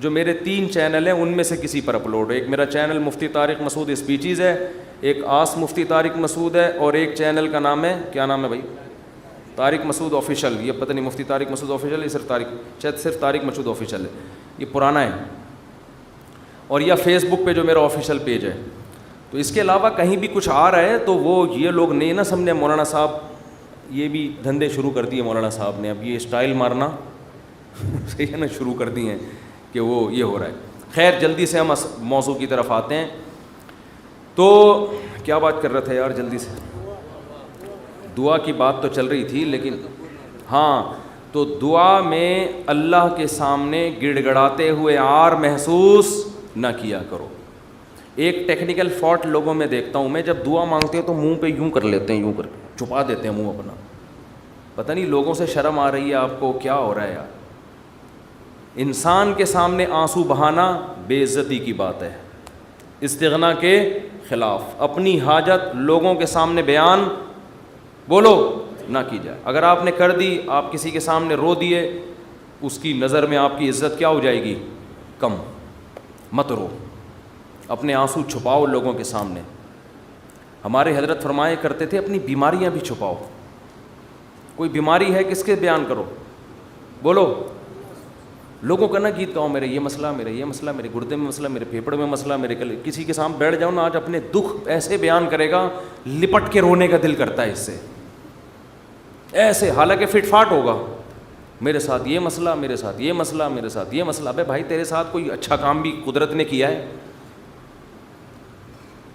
جو میرے 3 چینل ہیں ان میں سے کسی پر اپلوڈ ہے. ایک میرا چینل مفتی طارق مسعود اسپیچز ہے, ایک آس مفتی طارق مسعود ہے, اور ایک چینل کا نام ہے, کیا نام ہے بھائی, طارق مسعود آفیشیل. یہ پتہ نہیں مفتی طارق مسعود آفیشیل ہے, صرف طارق مسعود آفیشیل ہے, یہ پرانا ہے. اور یا فیس بک پہ جو میرا آفیشیل پیج ہے. تو اس کے علاوہ کہیں بھی کچھ آ رہا ہے تو وہ یہ لوگ نہیں نہ سمجھے مولانا صاحب یہ بھی دھندے شروع کر دیے مولانا صاحب نے, اب یہ اسٹائل مارنا صحیح ہے نا شروع کر دی ہیں کہ وہ یہ ہو رہا ہے. خیر جلدی سے ہم موضوع کی طرف آتے ہیں. تو کیا بات کر رہا تھا یار, جلدی سے دعا کی بات تو چل رہی تھی, لیکن ہاں تو دعا میں اللہ کے سامنے گڑ گڑاتے ہوئے عار محسوس نہ کیا کرو. ایک ٹیکنیکل فالٹ لوگوں میں دیکھتا ہوں میں, جب دعا مانگتے ہیں تو منہ پہ یوں کر لیتے ہیں, یوں کر چھپا دیتے ہیں منہ اپنا. پتہ نہیں لوگوں سے شرم آ رہی ہے آپ کو, کیا ہو رہا ہے یار. انسان کے سامنے آنسو بہانا بے عزتی کی بات ہے, استغنا کے خلاف. اپنی حاجت لوگوں کے سامنے بیان بولو نہ کی جائے. اگر آپ نے کر دی, آپ کسی کے سامنے رو دیے, اس کی نظر میں آپ کی عزت کیا ہو جائے گی, کم. مت رو, اپنے آنسو چھپاؤ لوگوں کے سامنے. ہمارے حضرت فرمایا کرتے تھے اپنی بیماریاں بھی چھپاؤ. کوئی بیماری ہے کس کے بیان کرو, بولو. لوگوں کا نہ گیت گاؤ, میرے یہ مسئلہ, میرے یہ مسئلہ, میرے گردے میں مسئلہ, میرے پھیپھڑے میں مسئلہ, میرے کل. کسی کے سامنے بیٹھ جاؤ نا آج, اپنے دکھ ایسے بیان کرے گا لپٹ کے رونے کا دل کرتا ہے اس سے, ایسے, حالانکہ فٹ فاٹ ہوگا. میرے ساتھ یہ مسئلہ, میرے ساتھ یہ مسئلہ, میرے ساتھ یہ مسئلہ. ابے بھائی تیرے ساتھ کوئی اچھا کام بھی قدرت نے کیا ہے.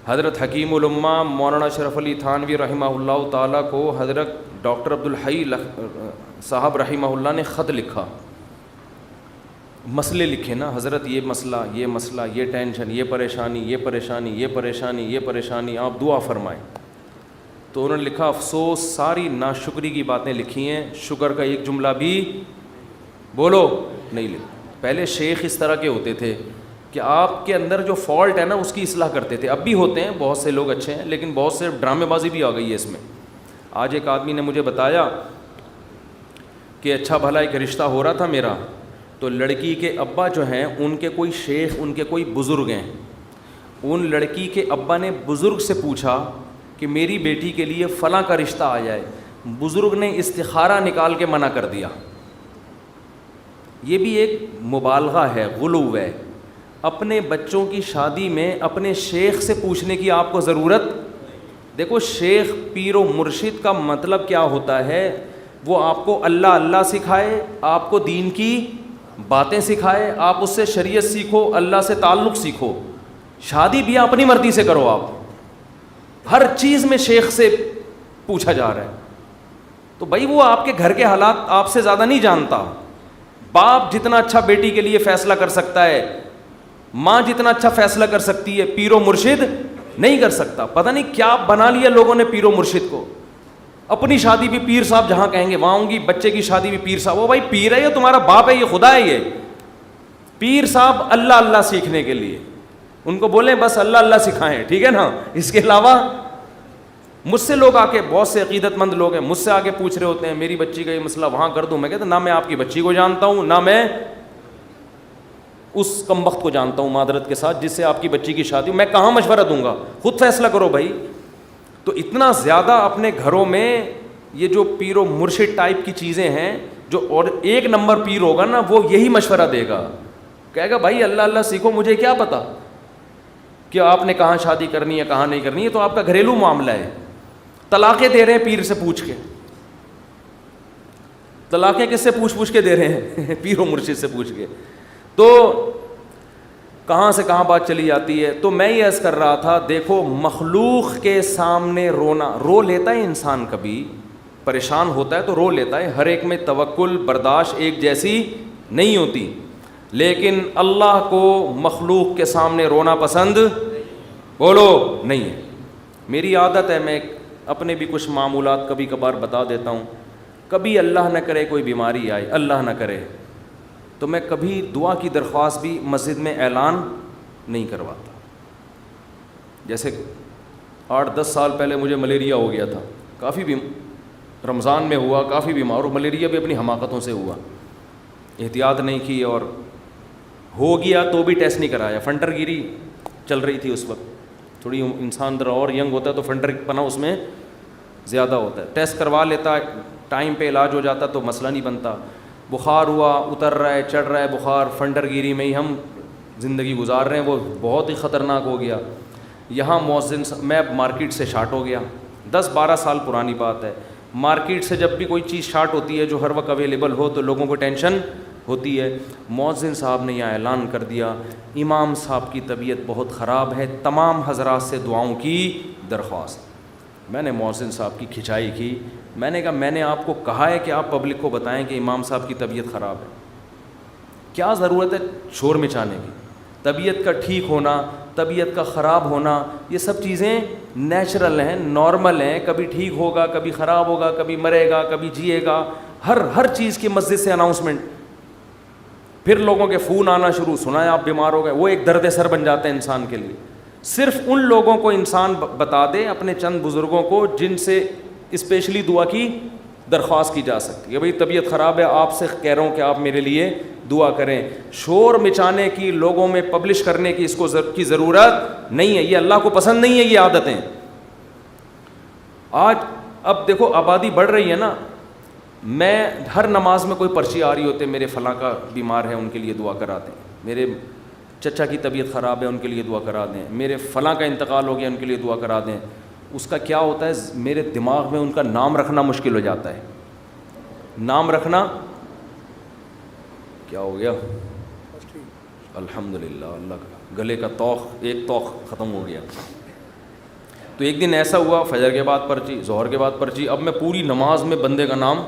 حضرت حکیم الامہ مولانا شرف علی تھانوی رحمہ اللہ تعالیٰ کو حضرت ڈاکٹر عبدالحی صاحب رحمہ اللہ نے خط لکھا, مسئلے لکھے نا, حضرت یہ مسئلہ, یہ مسئلہ, یہ ٹینشن, یہ پریشانی, یہ پریشانی, یہ پریشانی, یہ پریشانی, آپ دعا فرمائیں. تو انہوں نے لکھا افسوس ساری ناشکری کی باتیں لکھی ہیں, شکر کا ایک جملہ بھی بولو نہیں لکھا. پہلے شیخ اس طرح کے ہوتے تھے کہ آپ کے اندر جو فالٹ ہے نا اس کی اصلاح کرتے تھے. اب بھی ہوتے ہیں, بہت سے لوگ اچھے ہیں, لیکن بہت سے ڈرامے بازی بھی آ گئی ہے اس میں. آج ایک آدمی نے مجھے بتایا کہ اچھا بھلا ایک رشتہ ہو رہا تھا میرا, تو لڑکی کے ابا جو ہیں ان کے کوئی شیخ, ان کے کوئی بزرگ ہیں. ان لڑکی کے ابا نے بزرگ سے پوچھا کہ میری بیٹی کے لیے فلاں کا رشتہ آ جائے. بزرگ نے استخارہ نکال کے منع کر دیا. یہ بھی ایک مبالغہ ہے, غلو ہے. اپنے بچوں کی شادی میں اپنے شیخ سے پوچھنے کی آپ کو ضرورت. دیکھو شیخ پیر و مرشد کا مطلب کیا ہوتا ہے, وہ آپ کو اللہ اللہ سکھائے, آپ کو دین کی باتیں سکھائے, آپ اس سے شریعت سیکھو, اللہ سے تعلق سیکھو. شادی بھی اپنی مرضی سے کرو. آپ ہر چیز میں شیخ سے پوچھا جا رہا ہے. تو بھائی وہ آپ کے گھر کے حالات آپ سے زیادہ نہیں جانتا. باپ جتنا اچھا بیٹی کے لیے فیصلہ کر سکتا ہے, ماں جتنا اچھا فیصلہ کر سکتی ہے, پیر و مرشد نہیں کر سکتا. پتہ نہیں کیا بنا لیا لوگوں نے پیر و مرشد کو. اپنی شادی بھی پیر صاحب جہاں کہیں گے وہاں ہوں گی, بچے کی شادی بھی پیر صاحب. وہ بھائی پیر ہے, یہ تمہارا باپ ہے, یہ خدا ہے. یہ پیر صاحب اللہ اللہ سیکھنے کے لیے, ان کو بولیں بس اللہ اللہ سکھائیں, ٹھیک ہے نا. اس کے علاوہ مجھ سے لوگ آ کے, بہت سے عقیدت مند لوگ ہیں, مجھ سے آ کے پوچھ رہے ہوتے ہیں میری بچی کا یہ مسئلہ وہاں کر دوں. میں کہتا نہ میں آپ کی بچی کو جانتا ہوں, نہ میں اس کم وقت کو جانتا ہوں معذرت کے ساتھ جس سے آپ کی بچی کی شادی, میں کہاں مشورہ دوں گا, خود فیصلہ کرو بھائی. تو اتنا زیادہ اپنے گھروں میں یہ جو پیر و مرشد ٹائپ کی چیزیں ہیں, جو اور ایک نمبر پیر ہوگا نا وہ یہی مشورہ دے گا, کہے گا بھائی اللہ اللہ سیکھو, مجھے کیا پتا کہ آپ نے کہاں شادی کرنی ہے کہاں نہیں کرنی ہے, تو آپ کا گھریلو معاملہ ہے. طلاقیں دے رہے ہیں پیر سے پوچھ کے, طلاقیں کس سے پوچھ کے دے رہے ہیں, پیر و مرشد سے پوچھ کے. تو کہاں سے کہاں بات چلی جاتی ہے. تو میں یہ عرض کر رہا تھا, دیکھو مخلوق کے سامنے رونا, رو لیتا ہے انسان, کبھی پریشان ہوتا ہے تو رو لیتا ہے, ہر ایک میں توکل برداشت ایک جیسی نہیں ہوتی, لیکن اللہ کو مخلوق کے سامنے رونا پسند بولو نہیں ہے. میری عادت ہے, میں اپنے بھی کچھ معمولات کبھی کبھار بتا دیتا ہوں. کبھی اللہ نہ کرے کوئی بیماری آئے, اللہ نہ کرے, تو میں کبھی دعا کی درخواست بھی مسجد میں اعلان نہیں کرواتا. جیسے 8-10 سال پہلے مجھے ملیریا ہو گیا تھا, کافی رمضان میں ہوا, کافی بیمار ہو, ملیریا بھی اپنی حماقتوں سے ہوا, احتیاط نہیں کی اور ہو گیا تو بھی ٹیسٹ نہیں کرایا. فنٹر گیری چل رہی تھی اس وقت, تھوڑی انسان ذرا اور ینگ ہوتا ہے تو فنٹر پنا اس میں زیادہ ہوتا ہے, ٹیسٹ کروا لیتا, ٹائم پہ علاج ہو جاتا تو مسئلہ نہیں بنتا. بخار ہوا, اتر رہا ہے, چڑھ رہا ہے بخار, فنٹر گیری میں ہی ہم زندگی گزار رہے ہیں, وہ بہت ہی خطرناک ہو گیا. یہاں مؤذن, میں مارکیٹ سے شارٹ ہو گیا, 10-12 سال پرانی بات ہے. مارکیٹ سے جب بھی کوئی چیز شارٹ ہوتی ہے جو ہر وقت اویلیبل ہو تو لوگوں کو ٹینشن ہوتی ہے. مؤذن صاحب نے یہاں اعلان کر دیا, امام صاحب کی طبیعت بہت خراب ہے, تمام حضرات سے دعاؤں کی درخواست. میں نے مؤذن صاحب کی کھنچائی کی, میں نے کہا میں نے آپ کو کہا ہے کہ آپ پبلک کو بتائیں کہ امام صاحب کی طبیعت خراب ہے, کیا ضرورت ہے شور مچانے کی. طبیعت کا ٹھیک ہونا, طبیعت کا خراب ہونا, یہ سب چیزیں نیچرل ہیں, نارمل ہیں. کبھی ٹھیک ہوگا, کبھی خراب ہوگا, کبھی مرے گا, کبھی جیے گا, ہر چیز کی مسجد سے اناؤنسمنٹ. پھر لوگوں کے فون آنا شروع, سنا ہے آپ بیمار ہو گئے, وہ ایک درد سر بن جاتا ہے انسان کے لیے. صرف ان لوگوں کو انسان بتا دے, اپنے چند بزرگوں کو جن سے اسپیشلی دعا کی درخواست کی جا سکتی ہے. بھئی طبیعت خراب ہے, آپ سے کہہ رہا ہوں کہ آپ میرے لیے دعا کریں. شور مچانے کی, لوگوں میں پبلش کرنے کی اس کو کی ضرورت نہیں ہے, یہ اللہ کو پسند نہیں ہے یہ عادتیں. آج اب دیکھو آبادی بڑھ رہی ہے نا, میں ہر نماز میں کوئی پرچی آ رہی ہوتے, میرے فلاں کا بیمار ہے ان کے لیے دعا کرا دیں, میرے چچا کی طبیعت خراب ہے ان کے لیے دعا کرا دیں, میرے فلاں کا انتقال ہو گیا ان کے لیے دعا کرا دیں. اس کا کیا ہوتا ہے, میرے دماغ میں ان کا نام رکھنا مشکل ہو جاتا ہے. نام رکھنا کیا ہو گیا, الحمدللہ اللہ کا گلے کا توخ, ایک توخ ختم ہو گیا. تو ایک دن ایسا ہوا, فجر کے بعد پرچی, ظہر کے بعد پرچی, اب میں پوری نماز میں بندے کا نام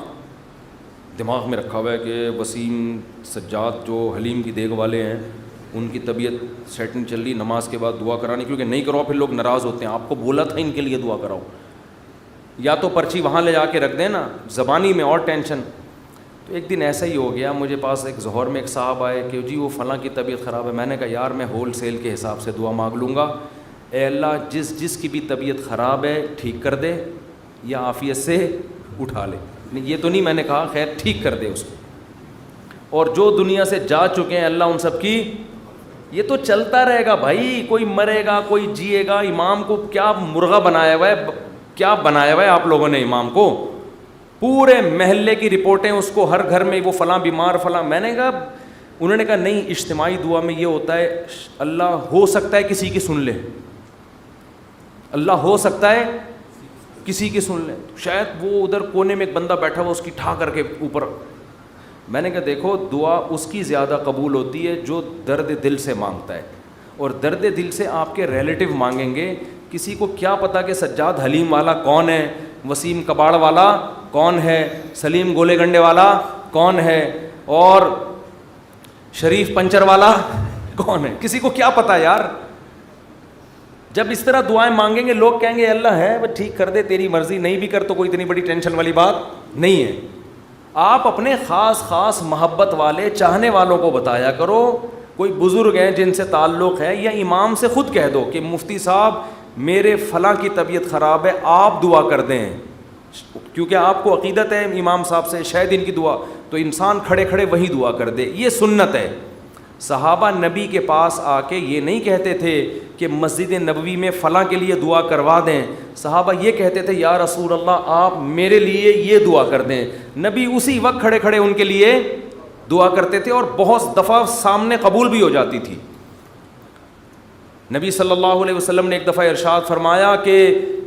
دماغ میں رکھا ہوا ہے کہ وسیم سجاد جو حلیم کی دیگ والے ہیں ان کی طبیعت سیٹنگ چل رہی, نماز کے بعد دعا کرانی, کیونکہ نہیں کراؤ پھر لوگ ناراض ہوتے ہیں, آپ کو بولا تھا ان کے لیے دعا کراؤ. یا تو پرچی وہاں لے جا کے رکھ دیں نا, زبانی میں اور ٹینشن. تو ایک دن ایسا ہی ہو گیا, مجھے پاس ایک ظہر میں ایک صاحب آئے کہ جی وہ فلاں کی طبیعت خراب ہے. میں نے کہا یار میں ہول سیل کے حساب سے دعا مانگ لوں گا, اے اللہ جس کی بھی طبیعت خراب ہے ٹھیک کر دے یا عافیت سے اٹھا لے. یہ تو نہیں میں نے کہا خیر ٹھیک کر دے اس کو, اور جو دنیا سے جا چکے ہیں اللہ ان سب کی, یہ تو چلتا رہے گا بھائی, کوئی مرے گا کوئی جیے گا. امام کو کیا مرغا بنایا ہوا ہے, کیا بنایا ہوا ہے آپ لوگوں نے امام کو, پورے محلے کی رپورٹیں اس کو, ہر گھر میں وہ فلاں بیمار فلاں. میں نے کہا, انہوں نے کہا نہیں اجتماعی دعا میں یہ ہوتا ہے اللہ ہو سکتا ہے کسی کی سن لے, اللہ ہو سکتا ہے کسی کی سن لے. شاید وہ ادھر کونے میں ایک بندہ بیٹھا ہوا اس کی ٹھا کر کے اوپر. میں نے کہا دیکھو دعا اس کی زیادہ قبول ہوتی ہے جو درد دل سے مانگتا ہے, اور درد دل سے آپ کے ریلیٹیو مانگیں گے. کسی کو کیا پتا کہ سجاد حلیم والا کون ہے, وسیم کباڑ والا کون ہے, سلیم گولے گنڈے والا کون ہے, اور شریف پنچر والا کون ہے, کسی کو کیا پتا یار. جب اس طرح دعائیں مانگیں گے لوگ کہیں گے اللہ ہے وہ ٹھیک کر دے, تیری مرضی, نہیں بھی کر تو کوئی اتنی بڑی ٹینشن والی بات نہیں ہے. آپ اپنے خاص محبت والے چاہنے والوں کو بتایا کرو. کوئی بزرگ ہیں جن سے تعلق ہے, یا امام سے خود کہہ دو کہ مفتی صاحب میرے فلاں کی طبیعت خراب ہے, آپ دعا کر دیں, کیونکہ آپ کو عقیدت ہے امام صاحب سے شاید ان کی دعا, تو انسان کھڑے کھڑے وہی دعا کر دے, یہ سنت ہے. صحابہ نبی کے پاس آ کے یہ نہیں کہتے تھے کہ مسجد نبوی میں فلاں کے لیے دعا کروا دیں, صحابہ یہ کہتے تھے یا رسول اللہ آپ میرے لیے یہ دعا کر دیں. نبی اسی وقت کھڑے کھڑے ان کے لیے دعا کرتے تھے, اور بہت دفعہ سامنے قبول بھی ہو جاتی تھی. نبی صلی اللہ علیہ وسلم نے ایک دفعہ ارشاد فرمایا کہ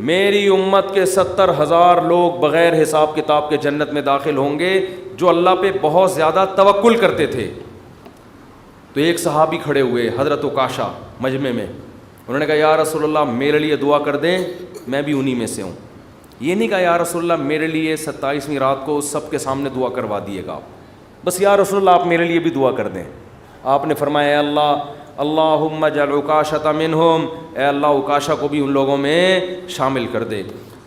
میری امت کے 70,000 لوگ بغیر حساب کتاب کے جنت میں داخل ہوں گے جو اللہ پہ بہت زیادہ توکل کرتے تھے. تو ایک صحابی کھڑے ہوئے حضرت عکاشہ مجمع میں, انہوں نے کہا یا رسول اللہ میرے لیے دعا کر دیں, میں بھی انہی میں سے ہوں. یہ نہیں کہا یا رسول اللہ میرے لیے 27ویں رات کو سب کے سامنے دعا کروا دیے گا, بس یا رسول اللہ آپ میرے لیے بھی دعا کر دیں. آپ نے فرمایا اے اللہ اللہم اجعل عکاشۃ منہم, اے اللہ عکاشہ کو بھی ان لوگوں میں شامل کر دے.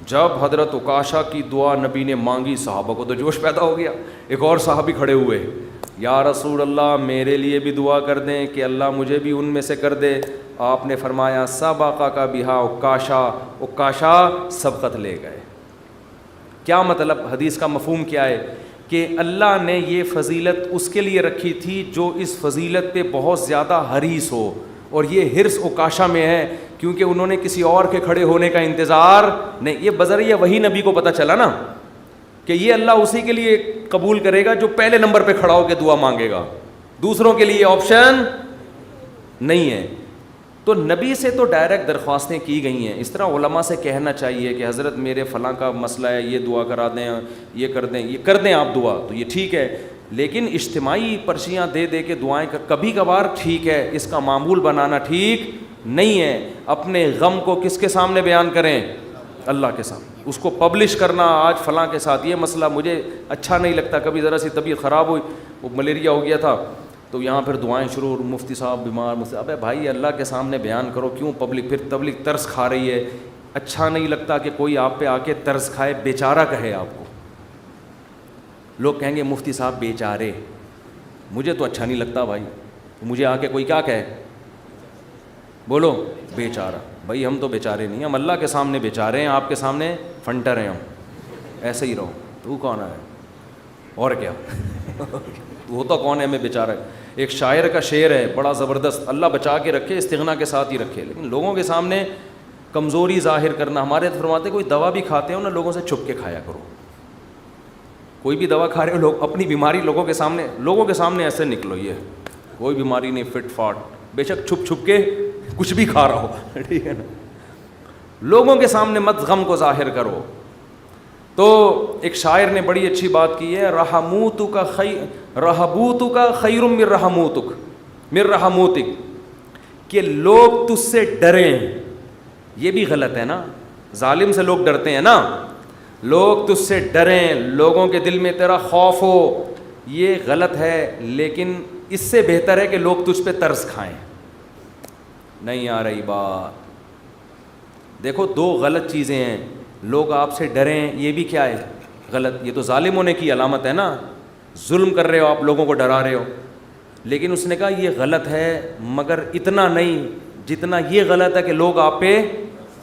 جب حضرت عکاشہ کی دعا نبی نے مانگی, صحابہ کو تو جوش پیدا ہو گیا. ایک اور صحابی کھڑے ہوئے, یا رسول اللہ میرے لیے بھی دعا کر دیں کہ اللہ مجھے بھی ان میں سے کر دے. آپ نے فرمایا سبقک بہا عکاشہ, عکاشہ سبقت لے گئے. کیا مطلب, حدیث کا مفہوم کیا ہے کہ اللہ نے یہ فضیلت اس کے لیے رکھی تھی جو اس فضیلت پہ بہت زیادہ حریص ہو, اور یہ حرص عکاشہ میں ہے کیونکہ انہوں نے کسی اور کے کھڑے ہونے کا انتظار نہیں. یہ بذریعہ وہی نبی کو پتہ چلا نا کہ یہ اللہ اسی کے لیے قبول کرے گا جو پہلے نمبر پہ کھڑا ہو کے دعا مانگے گا, دوسروں کے لیے آپشن نہیں ہے. تو نبی سے تو ڈائریکٹ درخواستیں کی گئی ہیں. اس طرح علماء سے کہنا چاہیے کہ حضرت میرے فلاں کا مسئلہ ہے, یہ دعا کرا دیں, یہ کر دیں, یہ کر دیں آپ دعا, تو یہ ٹھیک ہے. لیکن اجتماعی پرچیاں دے دے کے دعائیں کبھی کبھار ٹھیک ہے, اس کا معمول بنانا ٹھیک نہیں ہے. اپنے غم کو کس کے سامنے بیان کریں, اللہ کے سامنے. اس کو پبلش کرنا آج فلاں کے ساتھ یہ مسئلہ مجھے اچھا نہیں لگتا, کبھی ذرا سی طبیعت خراب ہوئی, وہ ملیریا ہو گیا تھا, تو یہاں پھر دعائیں شروع, مفتی صاحب بیمار, ابے بھائی اللہ کے سامنے بیان کرو, کیوں پبلک, پھر تبلیغ ترس کھا رہی ہے. اچھا نہیں لگتا کہ کوئی آپ پہ آ کے ترس کھائے, بیچارہ کہے آپ کو. لوگ کہیں گے مفتی صاحب بیچارے, مجھے تو اچھا نہیں لگتا بھائی, مجھے آ کے کوئی کیا کہے, بولو بیچارہ. بھائی ہم تو بیچارے نہیں, ہم اللہ کے سامنے بیچارے ہیں, آپ کے سامنے فنٹر ہیں ہم, ایسے ہی رہو. تو کون ہے اور کیا ہوتا کون ہے, ہمیں بیچارہ. ایک شاعر کا شعر ہے بڑا زبردست, اللہ بچا کے رکھے, استغنا کے ساتھ ہی رکھے, لیکن لوگوں کے سامنے کمزوری ظاہر کرنا. ہمارے فرماتے کوئی دوا بھی کھاتے ہو نا, لوگوں سے چھپ کے کھایا کرو. کوئی بھی دوا کھا رہے ہو, لوگ اپنی بیماری لوگوں کے سامنے ایسے نکلو, یہ کوئی بیماری نہیں, فٹ فاٹ, بے شک چھپ چھپ کے کچھ بھی کھا رہا ہو, ٹھیک ہے نا, لوگوں کے سامنے مت غم کو ظاہر کرو. تو ایک شاعر نے بڑی اچھی بات کی ہے, رہبوتک خیر من رحموتک, کہ لوگ تجھ سے ڈریں. یہ بھی غلط ہے نا, ظالم سے لوگ ڈرتے ہیں نا, لوگ تجھ سے ڈریں, لوگوں کے دل میں تیرا خوف ہو, یہ غلط ہے. لیکن اس سے بہتر ہے کہ لوگ تجھ پہ ترس کھائیں. نہیں آ رہی بات. دیکھو دو غلط چیزیں ہیں, لوگ آپ سے ڈریں, یہ بھی کیا ہے, غلط. یہ تو ظالم ہونے کی علامت ہے نا, ظلم کر رہے ہو آپ, لوگوں کو ڈرا رہے ہو. لیکن اس نے کہا یہ غلط ہے, مگر اتنا نہیں جتنا یہ غلط ہے کہ لوگ آپ پہ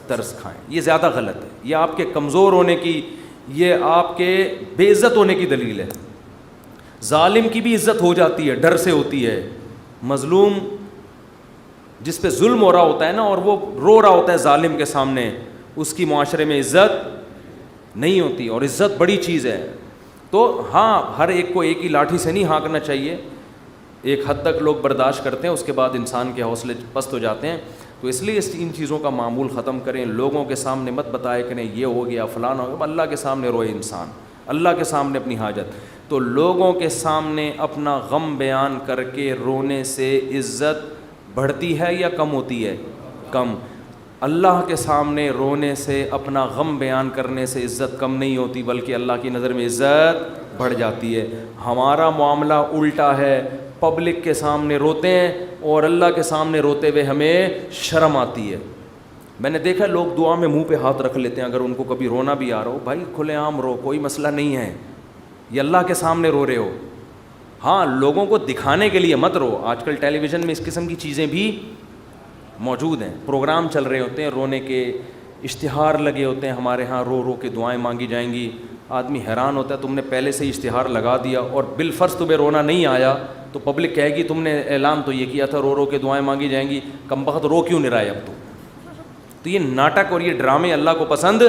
ترس کھائیں. یہ زیادہ غلط ہے, یہ آپ کے کمزور ہونے کی, یہ آپ کے بے عزت ہونے کی دلیل ہے. ظالم کی بھی عزت ہو جاتی ہے, ڈر سے ہوتی ہے. مظلوم جس پہ ظلم ہو رہا ہوتا ہے نا, اور وہ رو رہا ہوتا ہے ظالم کے سامنے, اس کی معاشرے میں عزت نہیں ہوتی, اور عزت بڑی چیز ہے. تو ہاں ہر ایک کو ایک ہی لاٹھی سے نہیں ہانکنا چاہیے, ایک حد تک لوگ برداشت کرتے ہیں, اس کے بعد انسان کے حوصلے پست ہو جاتے ہیں. تو اس لیے ان چیزوں کا معمول ختم کریں. لوگوں کے سامنے مت بتائے کریں یہ ہو گیا فلان ہو گیا, اللہ کے سامنے روئے انسان, اللہ کے سامنے اپنی حاجت. تو لوگوں کے سامنے اپنا غم بیان کر کے رونے سے عزت بڑھتی ہے یا کم ہوتی ہے؟ کم. اللہ کے سامنے رونے سے, اپنا غم بیان کرنے سے عزت کم نہیں ہوتی, بلکہ اللہ کی نظر میں عزت بڑھ جاتی ہے. ہمارا معاملہ الٹا ہے, پبلک کے سامنے روتے ہیں اور اللہ کے سامنے روتے ہوئے ہمیں شرم آتی ہے. میں نے دیکھا لوگ دعا میں منہ پہ ہاتھ رکھ لیتے ہیں, اگر ان کو کبھی رونا بھی آ رہا ہو, بھائی کھلے عام رو, کوئی مسئلہ نہیں ہے, یہ اللہ کے سامنے رو رہے ہو. ہاں لوگوں کو دکھانے کے لیے مت رو. آج کل ٹیلی ویژن میں اس قسم کی چیزیں بھی موجود ہیں, پروگرام چل رہے ہوتے ہیں رونے کے, اشتہار لگے ہوتے ہیں ہمارے ہاں, رو رو کے دعائیں مانگی جائیں گی. آدمی حیران ہوتا ہے, تم نے پہلے سے ہی اشتہار لگا دیا اور بالفرض تمہیں رونا نہیں آیا تو پبلک کہے گی تم نے اعلان تو یہ کیا تھا رو رو کے دعائیں مانگی جائیں گی, کم بخت رو کیوں نہیں رہا ہے اب تو یہ ناٹک اور یہ ڈرامے اللہ کو پسند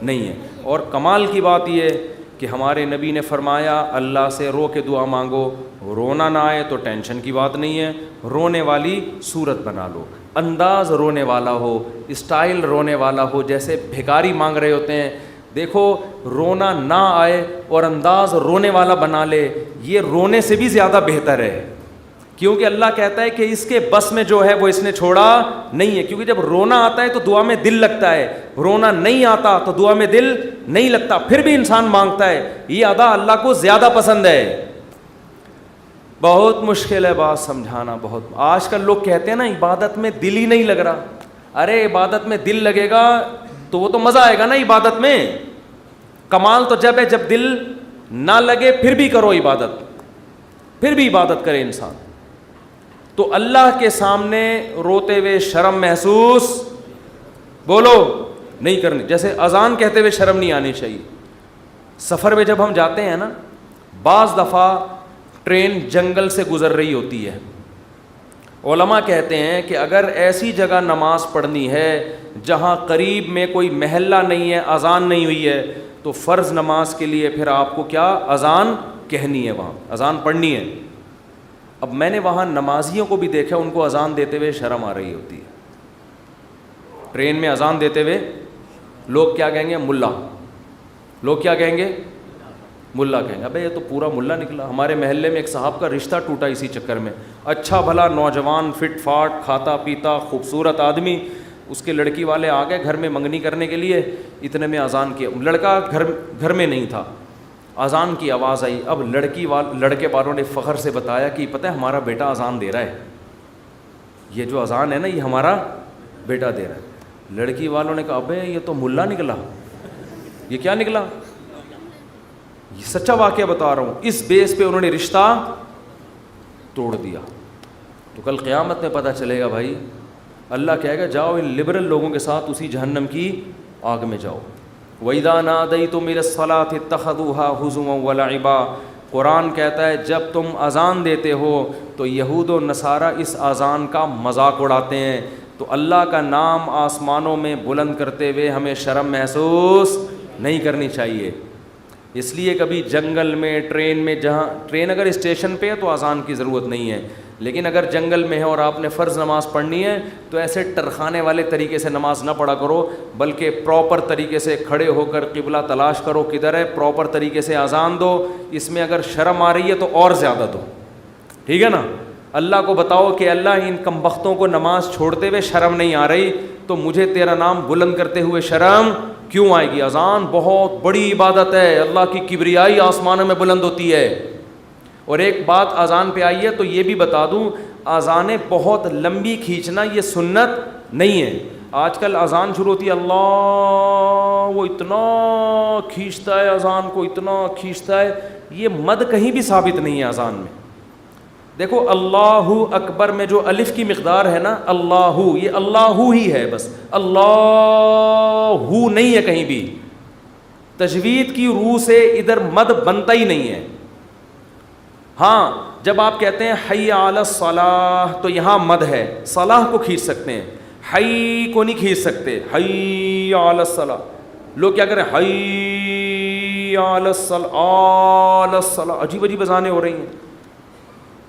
نہیں ہے. اور کمال کی بات یہ ہے کہ ہمارے نبی نے فرمایا اللہ سے رو کے دعا مانگو, رونا نہ آئے تو ٹینشن کی بات نہیں ہے, رونے والی صورت بنا لو, انداز رونے والا ہو, اسٹائل رونے والا ہو, جیسے بھکاری مانگ رہے ہوتے ہیں. دیکھو رونا نہ آئے اور انداز رونے والا بنا لے, یہ رونے سے بھی زیادہ بہتر ہے, کیونکہ اللہ کہتا ہے کہ اس کے بس میں جو ہے وہ اس نے چھوڑا نہیں ہے. کیونکہ جب رونا آتا ہے تو دعا میں دل لگتا ہے, رونا نہیں آتا تو دعا میں دل نہیں لگتا, پھر بھی انسان مانگتا ہے. یہ ادا اللہ کو زیادہ پسند ہے. بہت مشکل ہے بات سمجھانا, بہت. آج کل لوگ کہتے ہیں نا عبادت میں دل ہی نہیں لگ رہا. ارے عبادت میں دل لگے گا تو وہ تو مزہ آئے گا نا عبادت میں. کمال تو جب ہے جب دل نہ لگے پھر بھی کرو عبادت, پھر بھی عبادت کرے انسان. تو اللہ کے سامنے روتے ہوئے شرم محسوس بولو نہیں کرنی. جیسے اذان کہتے ہوئے شرم نہیں آنی چاہیے. سفر میں جب ہم جاتے ہیں نا, بعض دفعہ ٹرین جنگل سے گزر رہی ہوتی ہے. علماء کہتے ہیں کہ اگر ایسی جگہ نماز پڑھنی ہے جہاں قریب میں کوئی محلہ نہیں ہے, اذان نہیں ہوئی ہے, تو فرض نماز کے لیے پھر آپ کو کیا اذان کہنی ہے, وہاں اذان پڑھنی ہے. اب میں نے وہاں نمازیوں کو بھی دیکھا, ان کو اذان دیتے ہوئے شرم آ رہی ہوتی ہے. ٹرین میں اذان دیتے ہوئے لوگ کیا کہیں گے, ملا. لوگ کیا کہیں گے, ملا کہیں گے. ابے یہ تو پورا ملا نکلا. ہمارے محلے میں ایک صاحب کا رشتہ ٹوٹا اسی چکر میں. اچھا بھلا نوجوان, فٹ فاٹ, کھاتا پیتا, خوبصورت آدمی. اس کے لڑکی والے آ گئے گھر میں منگنی کرنے کے لیے, اتنے میں اذان کیا. لڑکا گھر میں نہیں تھا, اذان کی آواز آئی. اب لڑکے والوں نے فخر سے بتایا کہ پتہ ہے ہمارا بیٹا اذان دے رہا ہے, یہ جو اذان ہے نا یہ ہمارا بیٹا دے رہا ہے. لڑکی والوں نے کہا ابے یہ تو ملا نکلا. یہ کیا نکلا؟ یہ سچا واقعہ بتا رہا ہوں. اس بیس پہ انہوں نے رشتہ توڑ دیا. تو کل قیامت میں پتہ چلے گا بھائی, اللہ کہے گا جاؤ ان لبرل لوگوں کے ساتھ اسی جہنم کی آگ میں جاؤ. وَإِذَا نَادَيْتُمْ إِلَى الصَّلَاةِ اتَّخَذُوهَا هُزُوًا وَلَعِبًا. قرآن کہتا ہے جب تم اذان دیتے ہو تو یہود و نصارہ اس اذان کا مذاق اڑاتے ہیں. تو اللہ کا نام آسمانوں میں بلند کرتے ہوئے ہمیں شرم محسوس نہیں کرنی چاہیے. اس لیے کبھی جنگل میں, ٹرین میں, جہاں ٹرین اگر اسٹیشن پہ ہے تو اذان کی ضرورت نہیں ہے, لیکن اگر جنگل میں ہے اور آپ نے فرض نماز پڑھنی ہے تو ایسے ٹرخانے والے طریقے سے نماز نہ پڑھا کرو, بلکہ پراپر طریقے سے کھڑے ہو کر قبلہ تلاش کرو کدھر ہے, پراپر طریقے سے اذان دو. اس میں اگر شرم آ رہی ہے تو اور زیادہ دو, ٹھیک ہے نا. اللہ کو بتاؤ کہ اللہ ان کمبختوں کو نماز چھوڑتے ہوئے شرم نہیں آ رہی تو مجھے تیرا نام بلند کرتے ہوئے شرم کیوں آئے گی. اذان بہت بڑی عبادت ہے, اللہ کی کبریائی آسمانوں میں بلند ہوتی ہے. اور ایک بات اذان پہ آئی ہے تو یہ بھی بتا دوں, اذانیں بہت لمبی کھینچنا یہ سنت نہیں ہے. آج کل اذان شروع ہوتی ہے, اللہ وہ اتنا کھینچتا ہے اذان کو, اتنا کھینچتا ہے. یہ مد کہیں بھی ثابت نہیں ہے اذان میں. دیکھو اللہ اکبر میں جو الف کی مقدار ہے نا, اللہ, یہ اللہ ہی ہے بس, اللہ نہیں ہے کہیں بھی. تجوید کی روح سے ادھر مد بنتا ہی نہیں ہے. ہاں جب آپ کہتے ہیں حی علی الصلاح تو یہاں مد ہے, صلاح کو کھینچ سکتے ہیں, حی کو نہیں کھینچ سکتے. حی علی الصلاح, لوگ کیا کریں حی علی الصلاح, عجیب عجیب اذانیں ہو رہی ہیں.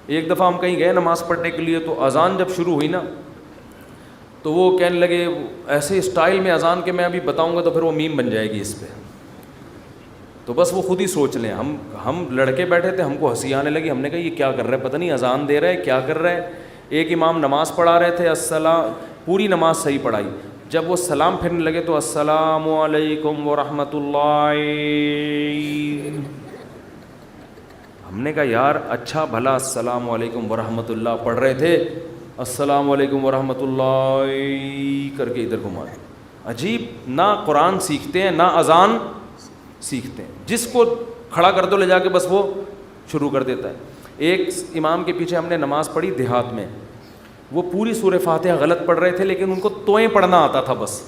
ایک دفعہ ہم کہیں گئے نماز پڑھنے کے لیے تو اذان جب شروع ہوئی نا تو وہ کہنے لگے ایسے اسٹائل میں اذان کے میں ابھی بتاؤں گا تو پھر وہ میم بن جائے گی اس پہ. تو بس وہ خود ہی سوچ لیں. ہم لڑکے بیٹھے تھے, ہم کو ہنسی آنے لگی. ہم نے کہا یہ کیا کر رہا ہے, پتہ نہیں اذان دے رہا ہے کیا کر رہا ہے. ایک امام نماز پڑھا رہے تھے, السلام, پوری نماز صحیح پڑھائی. جب وہ سلام پھرنے لگے تو السلام علیکم ورحمۃ اللہ. ہم نے کہا یار اچھا بھلا السلام علیکم ورحمۃ اللہ پڑھ رہے تھے, السلام علیکم ورحمۃ اللہ کر کے ادھر گھما دیں. عجیب, نہ قرآن سیکھتے ہیں نہ اذان سیکھتے ہیں. جس کو کھڑا کر دو لے جا کے بس وہ شروع کر دیتا ہے. ایک امام کے پیچھے ہم نے نماز پڑھی دیہات میں, وہ پوری سورہ فاتحہ غلط پڑھ رہے تھے لیکن ان کو توئیں پڑھنا آتا تھا بس.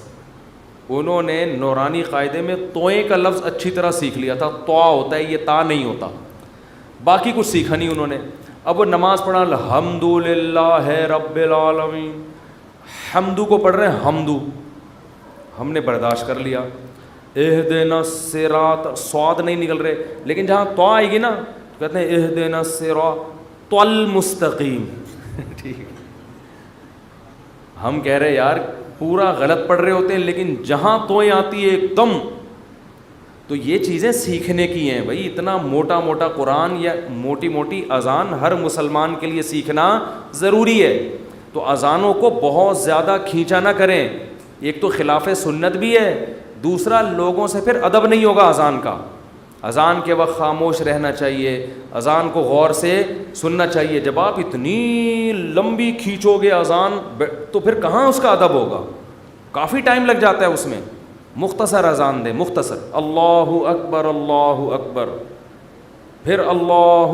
انہوں نے نورانی قاعدے میں توئیں کا لفظ اچھی طرح سیکھ لیا تھا. تو ہوتا ہے, یہ تا نہیں ہوتا. باقی کچھ سیکھا نہیں انہوں نے. اب وہ نماز پڑھا الحمد للہ رب العالمین, حمدو کو پڑھ رہے ہیں حمدو, ہم نے برداشت کر لیا. اہدنا الصراط, صاد نہیں نکل رہے, لیکن جہاں تو آئے گی نا کہتے ہیں اہدنا الصراط المستقیم. ٹھیک, ہم کہہ رہے یار پورا غلط پڑھ رہے ہوتے ہیں لیکن جہاں توئیں آتی ہے ایک دم. تو یہ چیزیں سیکھنے کی ہیں بھائی. اتنا موٹا موٹا قرآن یا موٹی موٹی اذان ہر مسلمان کے لیے سیکھنا ضروری ہے. تو اذانوں کو بہت زیادہ کھینچا نہ کریں. ایک تو خلاف سنت بھی ہے, دوسرا لوگوں سے پھر ادب نہیں ہوگا اذان کا. اذان کے وقت خاموش رہنا چاہیے, اذان کو غور سے سننا چاہیے. جب آپ اتنی لمبی کھینچو گے اذان تو پھر کہاں اس کا ادب ہوگا, کافی ٹائم لگ جاتا ہے اس میں. مختصر اذان دیں, مختصر, اللہ اکبر, پھر اللہ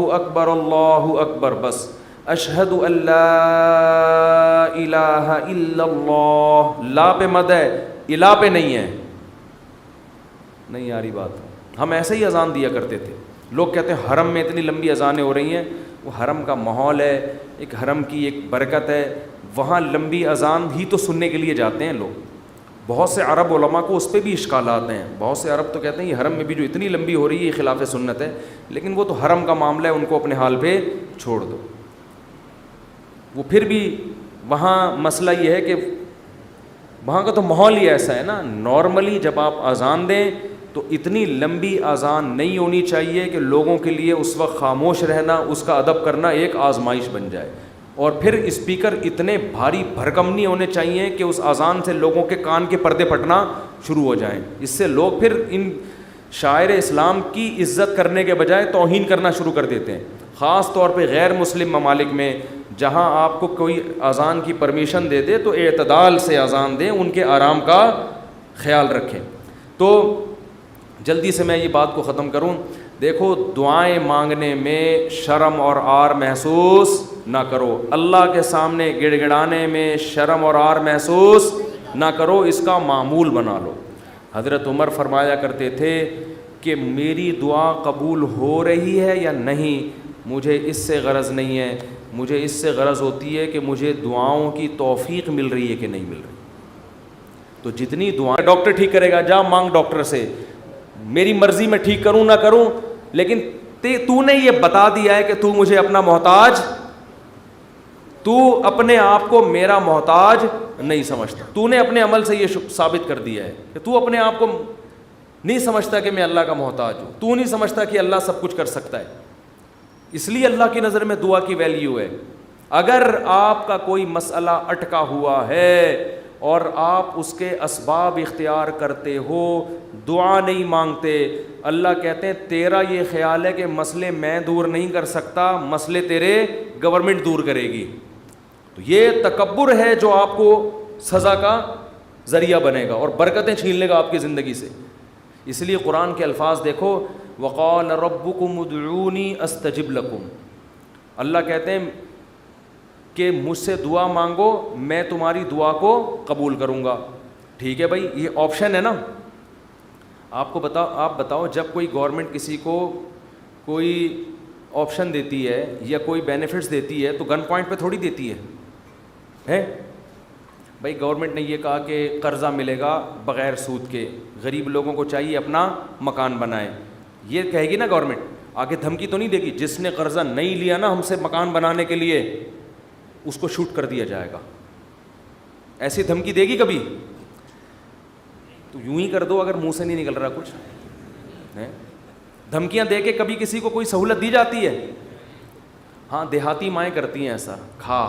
اکبر, بس. اشہد ان لا الہ الا اللہ, لا پہ مد ہے, الہ پہ نہیں ہے. نہیں آ رہی بات. ہم ایسے ہی اذان دیا کرتے تھے. لوگ کہتے ہیں حرم میں اتنی لمبی اذانیں ہو رہی ہیں. وہ حرم کا ماحول ہے, ایک حرم کی ایک برکت ہے, وہاں لمبی اذان ہی تو سننے کے لیے جاتے ہیں لوگ. بہت سے عرب علماء کو اس پہ بھی اشکالات ہیں. بہت سے عرب تو کہتے ہیں یہ حرم میں بھی جو اتنی لمبی ہو رہی ہے یہ خلاف سنت ہے, لیکن وہ تو حرم کا معاملہ ہے, ان کو اپنے حال پہ چھوڑ دو. وہ پھر بھی وہاں مسئلہ یہ ہے کہ وہاں کا تو ماحول ہی ایسا ہے نا. نارملی جب آپ اذان دیں تو اتنی لمبی اذان نہیں ہونی چاہیے کہ لوگوں کے لیے اس وقت خاموش رہنا, اس کا ادب کرنا ایک آزمائش بن جائے. اور پھر اسپیکر اتنے بھاری بھرکم نہیں ہونے چاہیے کہ اس اذان سے لوگوں کے کان کے پردے پھٹنا شروع ہو جائیں. اس سے لوگ پھر ان شاعر اسلام کی عزت کرنے کے بجائے توہین کرنا شروع کر دیتے ہیں. خاص طور پہ غیر مسلم ممالک میں جہاں آپ کو کوئی اذان کی پرمیشن دے دے تو اعتدال سے اذان دیں, ان کے آرام کا خیال رکھیں. تو جلدی سے میں یہ بات کو ختم کروں. دیکھو, دعائیں مانگنے میں شرم اور عار محسوس نہ کرو. اللہ کے سامنے گڑ گڑانے میں شرم اور عار محسوس نہ کرو, اس کا معمول بنا لو. حضرت عمر فرمایا کرتے تھے کہ میری دعا قبول ہو رہی ہے یا نہیں, مجھے اس سے غرض نہیں ہے, مجھے اس سے غرض ہوتی ہے کہ مجھے دعاؤں کی توفیق مل رہی ہے کہ نہیں مل رہی. تو جتنی دعائیں, ڈاکٹر ٹھیک کرے گا, جا مانگ ڈاکٹر سے, میری مرضی میں ٹھیک کروں نہ کروں, لیکن تو نے یہ بتا دیا ہے کہ تو مجھے اپنا محتاج, تو اپنے آپ کو میرا محتاج نہیں سمجھتا. تو نے اپنے عمل سے یہ ثابت کر دیا ہے کہ تو اپنے آپ کو نہیں سمجھتا کہ میں اللہ کا محتاج ہوں. تو نہیں سمجھتا کہ اللہ سب کچھ کر سکتا ہے. اس لیے اللہ کی نظر میں دعا کی ویلیو ہے. اگر آپ کا کوئی مسئلہ اٹکا ہوا ہے اور آپ اس کے اسباب اختیار کرتے ہو, دعا نہیں مانگتے, اللہ کہتے ہیں تیرا یہ خیال ہے کہ مسئلے میں دور نہیں کر سکتا, مسئلے تیرے گورنمنٹ دور کرے گی. تو یہ تکبر ہے جو آپ کو سزا کا ذریعہ بنے گا اور برکتیں چھین لے گا آپ کی زندگی سے. اس لیے قرآن کے الفاظ دیکھو, وقال ربکم ادعونی استجب لکم. اللہ کہتے ہیں کہ مجھ سے دعا مانگو, میں تمہاری دعا کو قبول کروں گا. ٹھیک ہے بھائی, یہ آپشن ہے نا. آپ بتاؤ جب کوئی گورنمنٹ کسی کو کوئی آپشن دیتی ہے یا کوئی بینیفٹس دیتی ہے تو گن پوائنٹ پہ تھوڑی دیتی ہے. بھائی گورنمنٹ نے یہ کہا کہ قرضہ ملے گا بغیر سود کے, غریب لوگوں کو چاہیے اپنا مکان بنائے, یہ کہے گی نا گورنمنٹ. آگے دھمکی تو نہیں دے گی, جس نے قرضہ نہیں لیا نا ہم سے مکان بنانے کے لیے اس کو شوٹ کر دیا جائے گا. ایسی دھمکی دے گی کبھی؟ تو یوں ہی کر دو اگر منہ سے نہیں نکل رہا کچھ. دھمکیاں دے کے کبھی کسی کو کوئی سہولت دی جاتی ہے؟ ہاں, دیہاتی مائیں کرتی ہیں ایسا. کھا,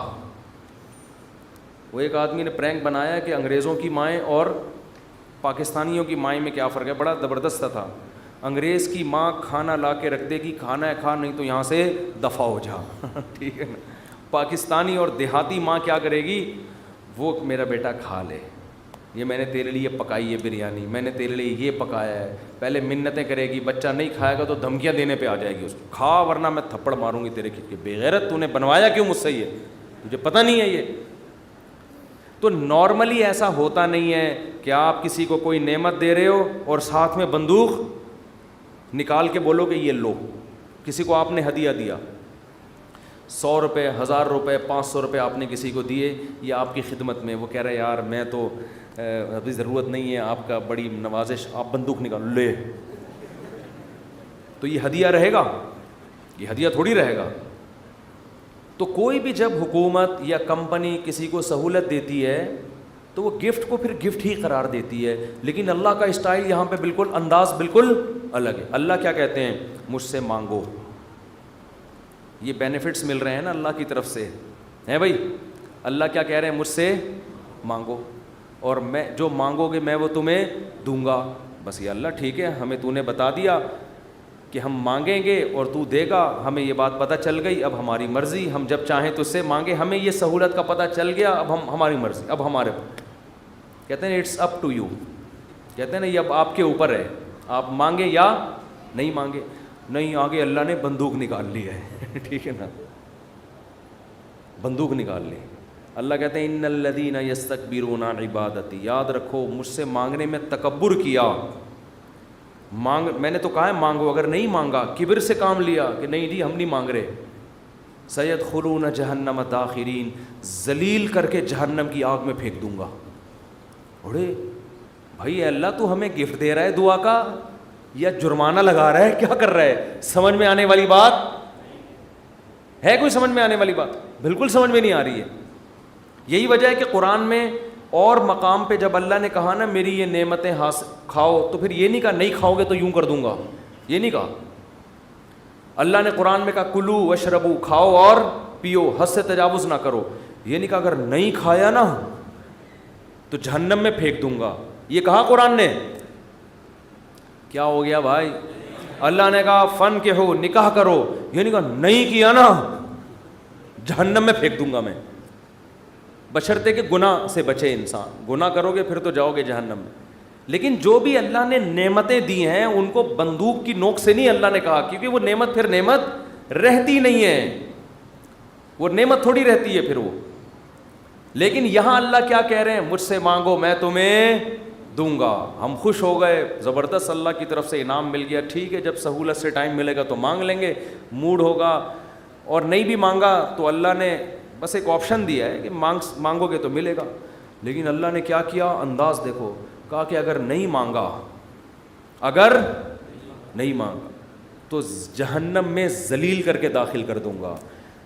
وہ ایک آدمی نے پرینک بنایا کہ انگریزوں کی مائیں اور پاکستانیوں کی مائیں میں کیا فرق ہے. بڑا زبردست تھا. انگریز کی ماں کھانا لا کے رکھ دے گی, کھانا ہے کھا, نہیں تو یہاں سے دفع ہو جا. ٹھیک ہے نا. پاکستانی اور دیہاتی ماں کیا کرے گی, وہ میرا بیٹا کھا لے, یہ میں نے تیرے لیے پکائی ہے بریانی, میں نے تیرے لیے یہ پکایا ہے. پہلے منتیں کرے گی, بچہ نہیں کھائے گا تو دھمکیاں دینے پہ آ جائے گی اس کو, کھا ورنہ میں تھپڑ ماروں گی تیرے کے. بے غیرت, تو نے بنوایا کیوں مجھ سے, یہ تجھے پتہ نہیں ہے یہ تو نارملی ایسا ہوتا نہیں ہے کہ آپ کسی کو کوئی نعمت دے رہے ہو اور ساتھ میں بندوق نکال کے بولو کہ یہ لو. کسی کو آپ نے ہدیہ دیا, 100 روپے, 1000 روپے, 500 روپے آپ نے کسی کو دیے, یا آپ کی خدمت میں, وہ کہہ رہے یار میں تو ابھی ضرورت نہیں ہے, آپ کا بڑی نوازش, آپ بندوق نکالو لے, تو یہ ہدیہ رہے گا؟ یہ ہدیہ تھوڑی رہے گا. تو کوئی بھی جب حکومت یا کمپنی کسی کو سہولت دیتی ہے تو وہ گفٹ کو پھر گفٹ ہی قرار دیتی ہے. لیکن اللہ کا اسٹائل یہاں پہ بالکل انداز بالکل الگ ہے. اللہ کیا کہتے ہیں؟ مجھ سے مانگو. یہ بینیفٹس مل رہے ہیں نا اللہ کی طرف سے, ہیں بھائی؟ اللہ کیا کہہ رہے ہیں؟ مجھ سے مانگو, اور میں جو مانگو گے میں وہ تمہیں دوں گا. بس یہ اللہ ٹھیک ہے, ہمیں تو نے بتا دیا کہ ہم مانگیں گے اور تو دے گا, ہمیں یہ بات پتہ چل گئی, اب ہماری مرضی, ہم جب چاہیں تو اس سے مانگیں, ہمیں یہ سہولت کا پتہ چل گیا, اب ہم ہماری مرضی, اب ہمارے. کہتے ہیں اٹس اپ ٹو یو, کہتے ہیں نا یہ اب آپ کے اوپر ہے, آپ مانگیں یا نہیں مانگیں. نہیں, آگے اللہ نے بندوق نکال لی ہے ٹھیک ہے نا, بندوق نکال لی. اللہ کہتے ہیں ان الذین یستکبرون عن عبادتی, یاد رکھو مجھ سے مانگنے میں تکبر کیا. میں نے تو کہا ہے مانگو, اگر نہیں مانگا, کبر سے کام لیا کہ نہیں جی ہم نہیں مانگ رہے, سیدخلون جہنم داخرین, ذلیل کر کے جہنم کی آگ میں پھینک دوں گا. اڑے بھائی اللہ تو ہمیں گفٹ دے رہا ہے دعا کا یا جرمانہ لگا رہا ہے, کیا کر رہا ہے؟ سمجھ میں آنے والی بات ہے؟ کوئی سمجھ میں آنے والی بات؟ بالکل سمجھ میں نہیں آ رہی ہے. یہی وجہ ہے کہ قرآن میں اور مقام پہ جب اللہ نے کہا نا میری یہ نعمتیں کھاؤ, تو پھر یہ نہیں کہا نہیں کھاؤ گے تو یوں کر دوں گا, یہ نہیں کہا. اللہ نے قرآن میں کہا کلو وشربو, کھاؤ اور پیو, حد سے تجاوز نہ کرو. یہ نہیں کہا اگر نہیں کھایا نا تو جہنم میں پھینک دوں گا, یہ کہا قرآن نے. کیا ہو گیا بھائی؟ اللہ نے کہا فن کے ہو, نکاح کرو, یہ نہیں کہا نہیں کیا نا جہنم میں پھینک دوں گا میں. بشرطے کہ گناہ سے بچے انسان, گناہ کرو گے پھر تو جاؤ گے جہنم میں. لیکن جو بھی اللہ نے نعمتیں دی ہیں ان کو بندوق کی نوک سے نہیں اللہ نے کہا, کیونکہ وہ نعمت پھر نعمت رہتی نہیں ہے, وہ نعمت تھوڑی رہتی ہے پھر وہ. لیکن یہاں اللہ کیا کہہ رہے ہیں؟ مجھ سے مانگو میں تمہیں دوں گا. ہم خوش ہو گئے, زبردست, اللہ کی طرف سے انعام مل گیا, ٹھیک ہے جب سہولت سے ٹائم ملے گا تو مانگ لیں گے, موڈ ہوگا. اور نہیں بھی مانگا تو اللہ نے بس ایک آپشن دیا ہے کہ مانگو گے تو ملے گا. لیکن اللہ نے کیا کیا, انداز دیکھو, کہا کہ اگر نہیں مانگا تو جہنم میں ذلیل کر کے داخل کر دوں گا.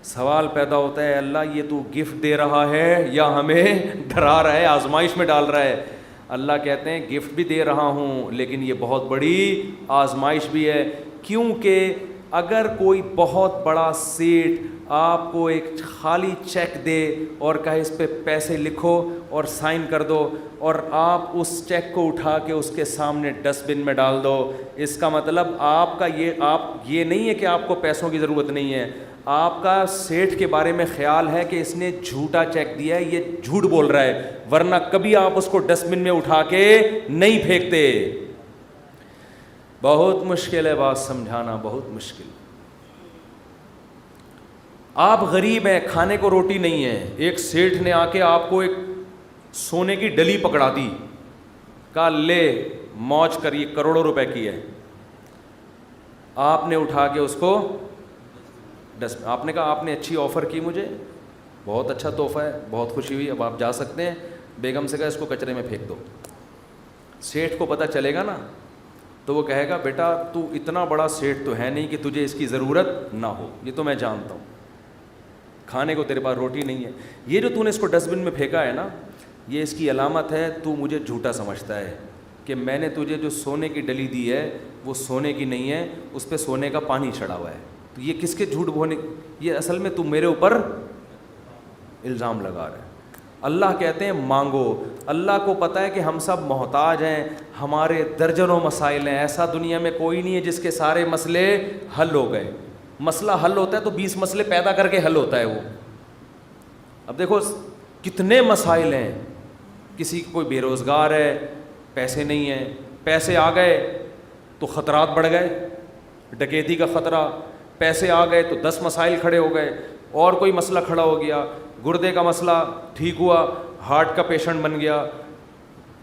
سوال پیدا ہوتا ہے اللہ یہ تو گفٹ دے رہا ہے یا ہمیں ڈرا رہا ہے, آزمائش میں ڈال رہا ہے؟ اللہ کہتے ہیں گفٹ بھی دے رہا ہوں لیکن یہ بہت بڑی آزمائش بھی ہے. کیونکہ اگر کوئی بہت بڑا سیٹ آپ کو ایک خالی چیک دے اور کہے اس پہ پیسے لکھو اور سائن کر دو, اور آپ اس چیک کو اٹھا کے اس کے سامنے ڈسٹ بن میں ڈال دو, اس کا مطلب آپ یہ نہیں ہے کہ آپ کو پیسوں کی ضرورت نہیں ہے, آپ کا سیٹ کے بارے میں خیال ہے کہ اس نے جھوٹا چیک دیا ہے, یہ جھوٹ بول رہا ہے, ورنہ کبھی آپ اس کو ڈسٹ بن میں اٹھا کے نہیں پھینکتے. بہت مشکل ہے بات سمجھانا, بہت مشکل. آپ غریب ہیں, کھانے کو روٹی نہیں ہے, ایک سیٹھ نے آ کے آپ کو ایک سونے کی ڈلی پکڑا دی, کہا لے موج کر, یہ کروڑوں روپے کی ہے. آپ نے اٹھا کے اس کو آپ نے کہا آپ نے اچھی آفر کی مجھے, بہت اچھا تحفہ ہے, بہت خوشی ہوئی, اب آپ جا سکتے ہیں. بیگم سے کہا اس کو کچرے میں پھینک دو. سیٹھ کو پتہ چلے گا نا تو وہ کہے گا بیٹا تو اتنا بڑا سیٹ تو ہے نہیں کہ تجھے اس کی ضرورت نہ ہو, یہ تو میں جانتا ہوں, کھانے کو تیرے پاس روٹی نہیں ہے, یہ جو تو نے اس کو ڈسٹ بن میں پھینکا ہے نا یہ اس کی علامت ہے تو مجھے جھوٹا سمجھتا ہے کہ میں نے تجھے جو سونے کی ڈلی دی ہے وہ سونے کی نہیں ہے, اس پہ سونے کا پانی چڑھا ہوا ہے. تو یہ کس کے جھوٹ بولنے, یہ اصل میں تو میرے اوپر الزام لگا رہا ہے. اللہ کہتے ہیں مانگو. اللہ کو پتہ ہے کہ ہم سب محتاج ہیں, ہمارے درجنوں مسائل ہیں, ایسا دنیا میں کوئی نہیں ہے جس کے سارے مسئلے حل ہو گئے. مسئلہ حل ہوتا ہے تو 20 مسئلے پیدا کر کے حل ہوتا ہے وہ. اب دیکھو کتنے مسائل ہیں, کسی کوئی بے روزگار ہے, پیسے نہیں ہیں, پیسے آ گئے تو خطرات بڑھ گئے, ڈکیتی کا خطرہ, پیسے آ گئے تو 10 مسائل کھڑے ہو گئے, اور کوئی مسئلہ کھڑا ہو گیا, گردے کا مسئلہ ٹھیک ہوا ہارٹ کا پیشنٹ بن گیا,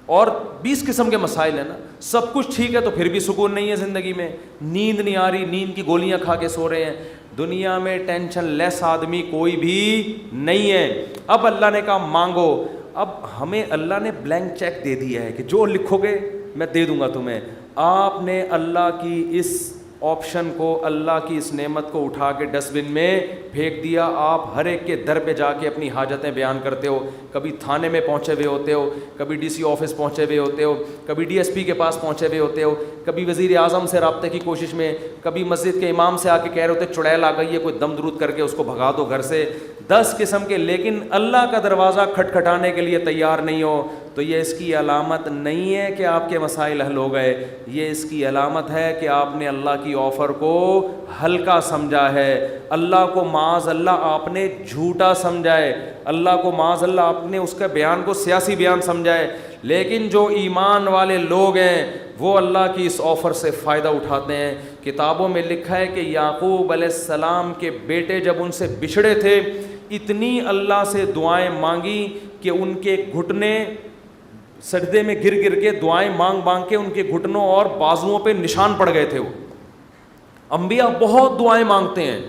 اور 20 قسم کے مسائل ہیں نا. سب کچھ ٹھیک ہے تو پھر بھی سکون نہیں ہے زندگی میں, نیند نہیں آ رہی, نیند کی گولیاں کھا کے سو رہے ہیں. دنیا میں ٹینشن لیس آدمی کوئی بھی نہیں ہے. اب اللہ نے کہا مانگو. اب ہمیں اللہ نے بلینک چیک دے دیا ہے کہ جو لکھو گے میں دے دوں گا تمہیں. آپ نے اللہ کی اس آپشن کو, اللہ کی اس نعمت کو اٹھا کے ڈسٹ بن میں پھینک دیا. آپ ہر ایک کے در پہ جا کے اپنی حاجتیں بیان کرتے ہو. کبھی تھانے میں پہنچے ہوئے ہوتے ہو, کبھی ڈی سی آفس پہنچے ہوئے ہوتے ہو, کبھی ڈی ایس پی کے پاس پہنچے ہوئے ہوتے ہو, کبھی وزیر اعظم سے رابطے کی کوشش میں, کبھی مسجد کے امام سے آ کے کہہ رہے ہوتے چڑیل آ گئی ہے, کوئی دم درود کر کے اس کو بھگا دو گھر سے. 10 قسم کے, لیکن اللہ کا دروازہ کھٹکھٹانے کے لیے تیار نہیں ہو تو یہ اس کی علامت نہیں ہے کہ آپ کے مسائل حل ہو گئے. یہ اس کی علامت ہے کہ آپ نے اللہ کی آفر کو ہلکا سمجھا ہے, اللہ کو معاذ اللہ آپ نے جھوٹا سمجھا ہے, اللہ کو معاذ اللہ آپ نے اس کا بیان کو سیاسی بیان سمجھا ہے. لیکن جو ایمان والے لوگ ہیں وہ اللہ کی اس آفر سے فائدہ اٹھاتے ہیں. کتابوں میں لکھا ہے کہ یعقوب علیہ السلام کے بیٹے جب ان سے بچھڑے تھے, اتنی اللہ سے دعائیں مانگی کہ ان کے گھٹنے سجدے میں گر گر کے دعائیں مانگ مانگ کے ان کے گھٹنوں اور بازوؤں پہ نشان پڑ گئے تھے. وہ انبیاء بہت دعائیں مانگتے ہیں,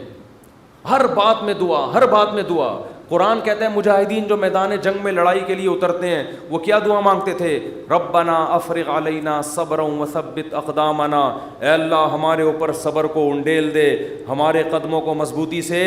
ہر بات میں دعا, ہر بات میں دعا. قرآن کہتا ہے مجاہدین جو میدان جنگ میں لڑائی کے لیے اترتے ہیں وہ کیا دعا مانگتے تھے؟ ربنا افرغ علینا صبرا وثبت اقدامنا, اے اللہ ہمارے اوپر صبر کو انڈیل دے, ہمارے قدموں کو مضبوطی سے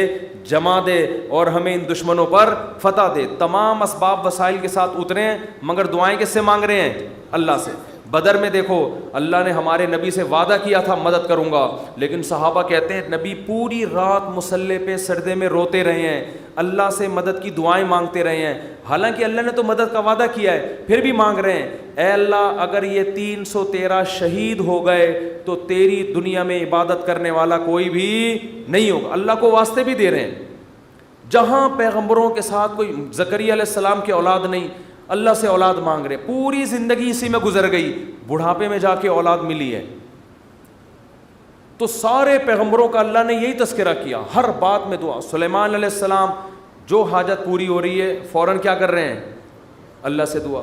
جما دے اور ہمیں ان دشمنوں پر فتح دے. تمام اسباب وسائل کے ساتھ اترے ہیں, مگر دعائیں کس سے مانگ رہے ہیں؟ اللہ سے. بدر میں دیکھو اللہ نے ہمارے نبی سے وعدہ کیا تھا مدد کروں گا, لیکن صحابہ کہتے ہیں نبی پوری رات مصلے پہ سجدے میں روتے رہے ہیں, اللہ سے مدد کی دعائیں مانگتے رہے ہیں. حالانکہ اللہ نے تو مدد کا وعدہ کیا ہے, پھر بھی مانگ رہے ہیں اے اللہ اگر یہ 313 شہید ہو گئے تو تیری دنیا میں عبادت کرنے والا کوئی بھی نہیں ہوگا. اللہ کو واسطے بھی دے رہے ہیں. جہاں پیغمبروں کے ساتھ کوئی زکریا علیہ السلام کی اولاد نہیں, اللہ سے اولاد مانگ رہے, پوری زندگی اسی میں گزر گئی, بڑھاپے میں جا کے اولاد ملی ہے. تو سارے پیغمبروں کا اللہ نے یہی تذکرہ کیا, ہر بات میں دعا. سلیمان علیہ السلام جو حاجت پوری ہو رہی ہے فوراً کیا کر رہے ہیں؟ اللہ سے دعا.